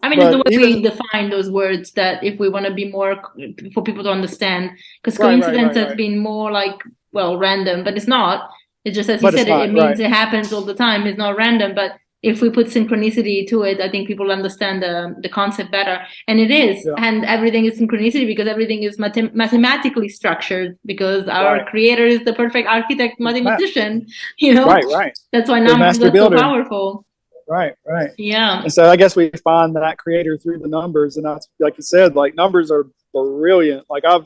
I mean, it's the way we define those words, that if we want to be more for people to understand, because coincidence has been more like, random, but it's not. It's just, as you said, it means it happens all the time. It's not random, but if we put synchronicity to it, I think people understand the concept better. And it is, and everything is synchronicity, because everything is mathematically structured, because our creator is the perfect architect, mathematician, Right. That's why numbers are so powerful. Right. Yeah. And so I guess we find that creator through the numbers, and that's, like you said, like, numbers are brilliant. Like I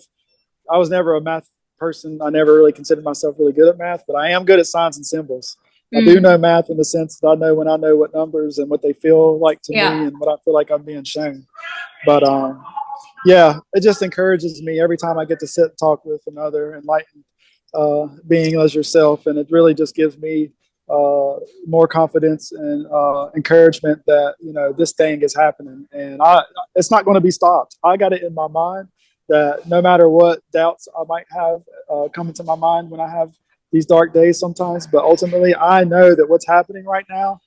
was never a math person. I never really considered myself really good at math, but I am good at signs and symbols. I do know math in the sense that I know when I know what numbers and what they feel like to me, and what I feel like I'm being shown. But it just encourages me every time I get to sit and talk with another enlightened being as yourself, and it really just gives me more confidence and encouragement that this thing is happening, and it's not going to be stopped. I got it in my mind that no matter what doubts I might have come into my mind when I have these dark days sometimes, but ultimately I know that what's happening right now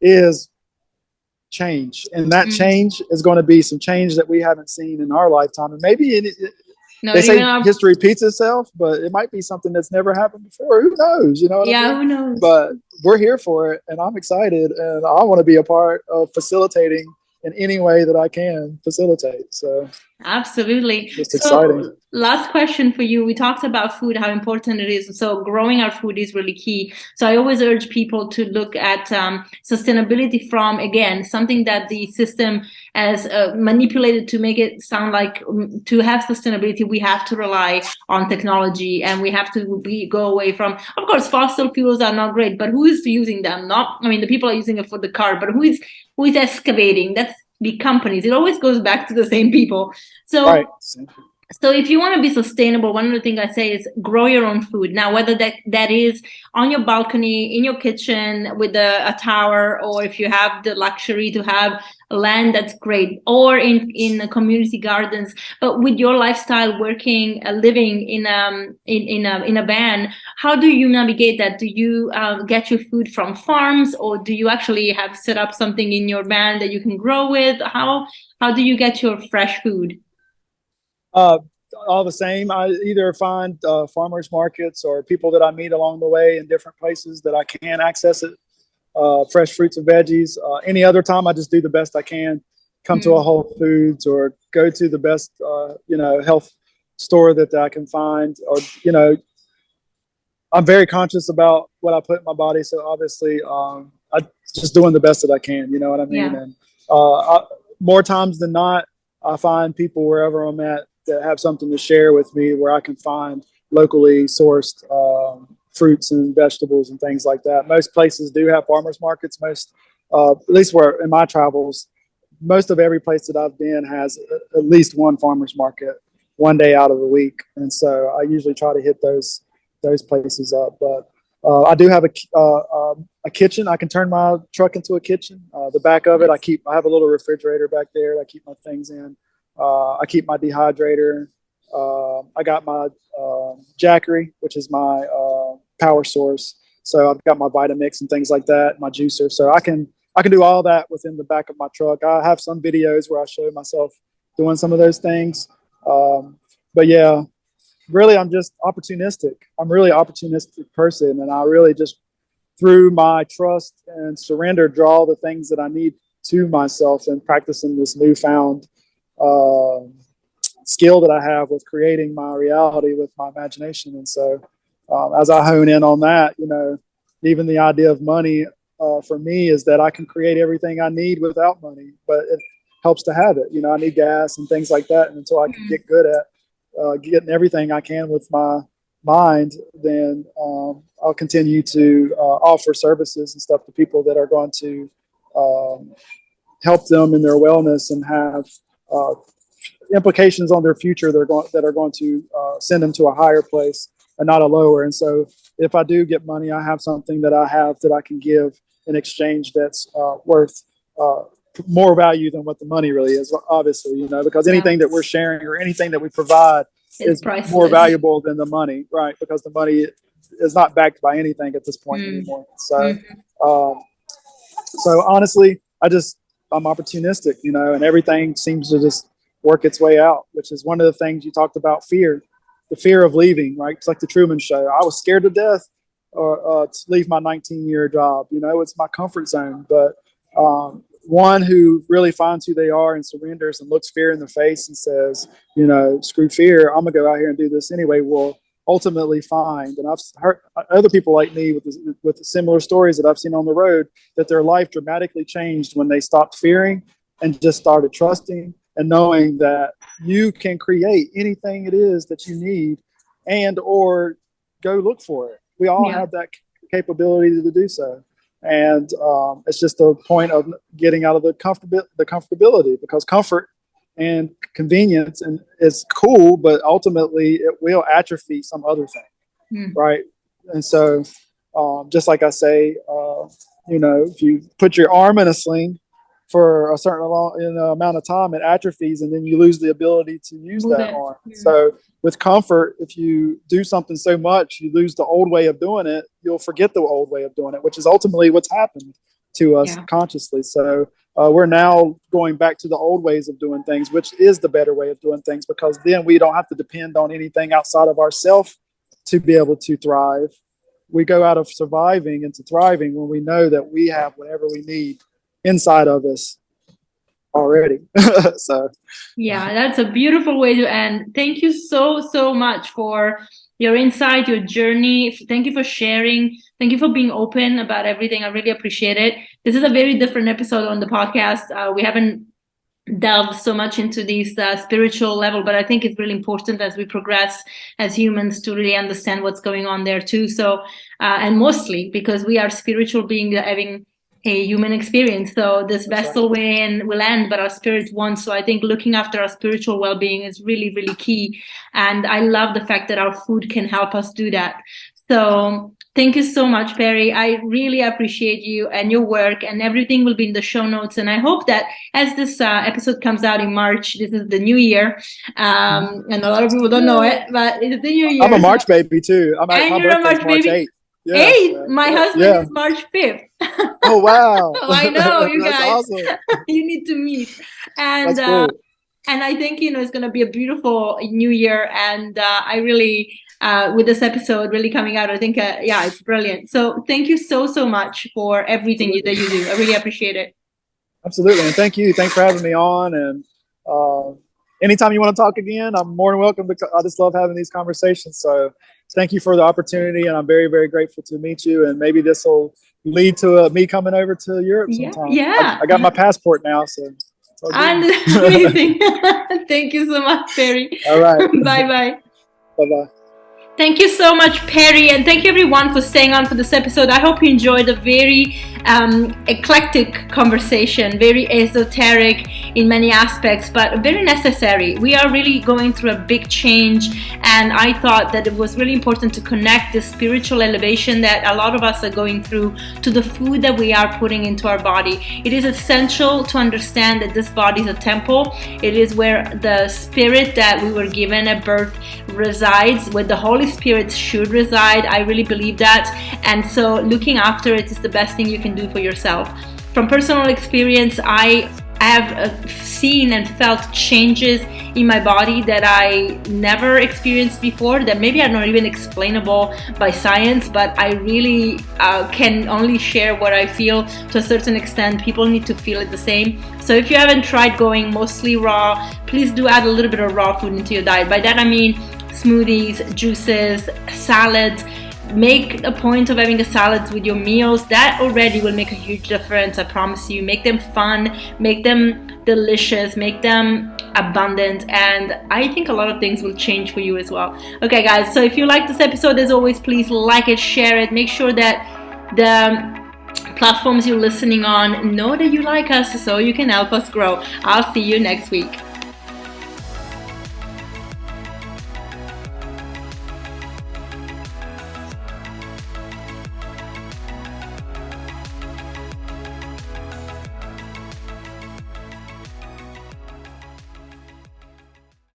is change, and that change is going to be some change that we haven't seen in our lifetime. And maybe they say history repeats itself, but it might be something that's never happened before. Who knows? You know what I mean? Who knows? But we're here for it, and I'm excited, and I want to be a part of facilitating in any way that I can facilitate. So absolutely. It's exciting. Last question for you. We talked about food, how important it is. So growing our food is really key. So I always urge people to look at sustainability from, again, something that the system has manipulated to make it sound like to have sustainability, we have to rely on technology, and we have to go away from, of course, fossil fuels are not great, but who is using them? The people are using it for the car, but who is excavating? That's big companies. It always goes back to the same people. So, right. So if you want to be sustainable, one of the things I say is grow your own food. Now, whether that is on your balcony, in your kitchen with a tower, or if you have the luxury to have land, that's great, or in community gardens. But with your lifestyle, working, living in a van, how do you navigate that? Do you get your food from farms, or do you actually have set up something in your van that you can grow with? How do you get your fresh food? All the same. I either find farmers markets or people that I meet along the way in different places that I can access it. Fresh fruits and veggies. Any other time, I just do the best I can. Come to a Whole Foods or go to the best, health store that I can find. Or, I'm very conscious about what I put in my body. So obviously, I'm just doing the best that I can. You know what I mean? Yeah. And more times than not, I find people wherever I'm at that have something to share with me, where I can find locally sourced fruits and vegetables and things like that. Most places do have farmers markets. At least where in my travels, most of every place that I've been has at least one farmers market one day out of the week. And so I usually try to hit those places up. But I do have a kitchen. I can turn my truck into a kitchen. The back of it, I have a little refrigerator back there that I keep my things in. I keep my dehydrator. I got my Jackery, which is my power source. So I've got my Vitamix and things like that, my juicer. So I can do all that within the back of my truck. I have some videos where I show myself doing some of those things. But yeah, really, I'm just opportunistic. I'm really an opportunistic person, and I really just, through my trust and surrender, draw the things that I need to myself, and practicing this newfound skill that I have with creating my reality with my imagination. And so as I hone in on that, even the idea of money for me is that I can create everything I need without money, but it helps to have it. I need gas and things like that. And until I can get good at getting everything I can with my mind, then I'll continue to offer services and stuff to people that are going to help them in their wellness and have implications on their future that are going to send them to a higher place and not a lower. And so if I do get money, I have something that I have that I can give in exchange that's worth more value than what the money really is, obviously, because anything that we're sharing or anything that we provide is priceless. More valuable than the money, right? Because the money is not backed by anything at this point anymore. So, so honestly, I'm opportunistic, and everything seems to just work its way out, which is one of the things you talked about, fear, the fear of leaving, right? It's like the Truman Show. I was scared to death to leave my 19-year job. It's my comfort zone. But one who really finds who they are and surrenders and looks fear in the face and says, screw fear, I'm gonna go out here and do this anyway, will ultimately find. And I've heard other people like me with similar stories that I've seen on the road, that their life dramatically changed when they stopped fearing and just started trusting and knowing that you can create anything it is that you need, and or go look for it. We all have that capability to do so. And it's just a point of getting out of the comfortability, because comfort and convenience is cool, but ultimately it will atrophy some other thing, right? And so just like I say, if you put your arm in a sling for a certain amount of time, it atrophies, and then you lose the ability to use that arm. So with comfort, if you do something so much, you lose the old way of doing it, you'll forget the old way of doing it, which is ultimately what's happened to us consciously. So we're now going back to the old ways of doing things, which is the better way of doing things, because then we don't have to depend on anything outside of ourselves to be able to thrive. We go out of surviving into thriving when we know that we have whatever we need inside of us already. So yeah, that's a beautiful way to end. Thank you so much for your insight, your journey. Thank you for sharing. Thank you for being open about everything. I really appreciate it. This is a very different episode on the podcast. We haven't delved so much into this spiritual level, but I think it's really important as we progress as humans to really understand what's going on there too. So, and mostly because we are spiritual beings having a human experience. So this vessel will end, but our spirit won't. So I think looking after our spiritual well-being is really, really key. And I love the fact that our food can help us do that. So thank you so much, Peri. I really appreciate you and your work, and everything will be in the show notes. And I hope that as this episode comes out in March, this is the new year. And a lot of people don't know it, but it's the new year. I'm a March baby too. And you're a March baby? 8th. Yeah, 8th? My husband is March 5th. Oh, wow. I know, you That's guys. awesome. You need to meet. And That's cool. And I think, it's going to be a beautiful new year. And I really, with this episode really coming out, I think, it's brilliant. So thank you so much for everything that you do. I really appreciate it. Absolutely. And thank you. Thanks for having me on. And anytime you want to talk again, I'm more than welcome, because I just love having these conversations. So thank you for the opportunity. And I'm very, very grateful to meet you. And maybe this will lead to me coming over to Europe sometime. Yeah. I got my passport now. So and amazing. Thank you so much, Peri. All right. Bye-bye. Bye-bye. Thank you so much, Peri, and thank you everyone for staying on for this episode. I hope you enjoyed a very eclectic conversation, very esoteric in many aspects, but very necessary. We are really going through a big change, and I thought that it was really important to connect the spiritual elevation that a lot of us are going through to the food that we are putting into our body. It is essential to understand that this body is a temple. It is where the spirit that we were given at birth resides, where the Holy Spirit should reside. I really believe that, and so looking after it is the best thing you can do for yourself. From personal experience, I have seen and felt changes in my body that I never experienced before, that maybe are not even explainable by science, but I really can only share what I feel to a certain extent. People need to feel it the same. So if you haven't tried going mostly raw, please do add a little bit of raw food into your diet. By that I mean smoothies, juices, salads. Make a point of having a salad with your meals. That already will make a huge difference, I promise you. Make them fun, make them delicious, make them abundant, and I think a lot of things will change for you as well. Okay guys, so if you like this episode, as always, please like it, share it, make sure that the platforms you're listening on know that you like us so you can help us grow. I'll see you next week.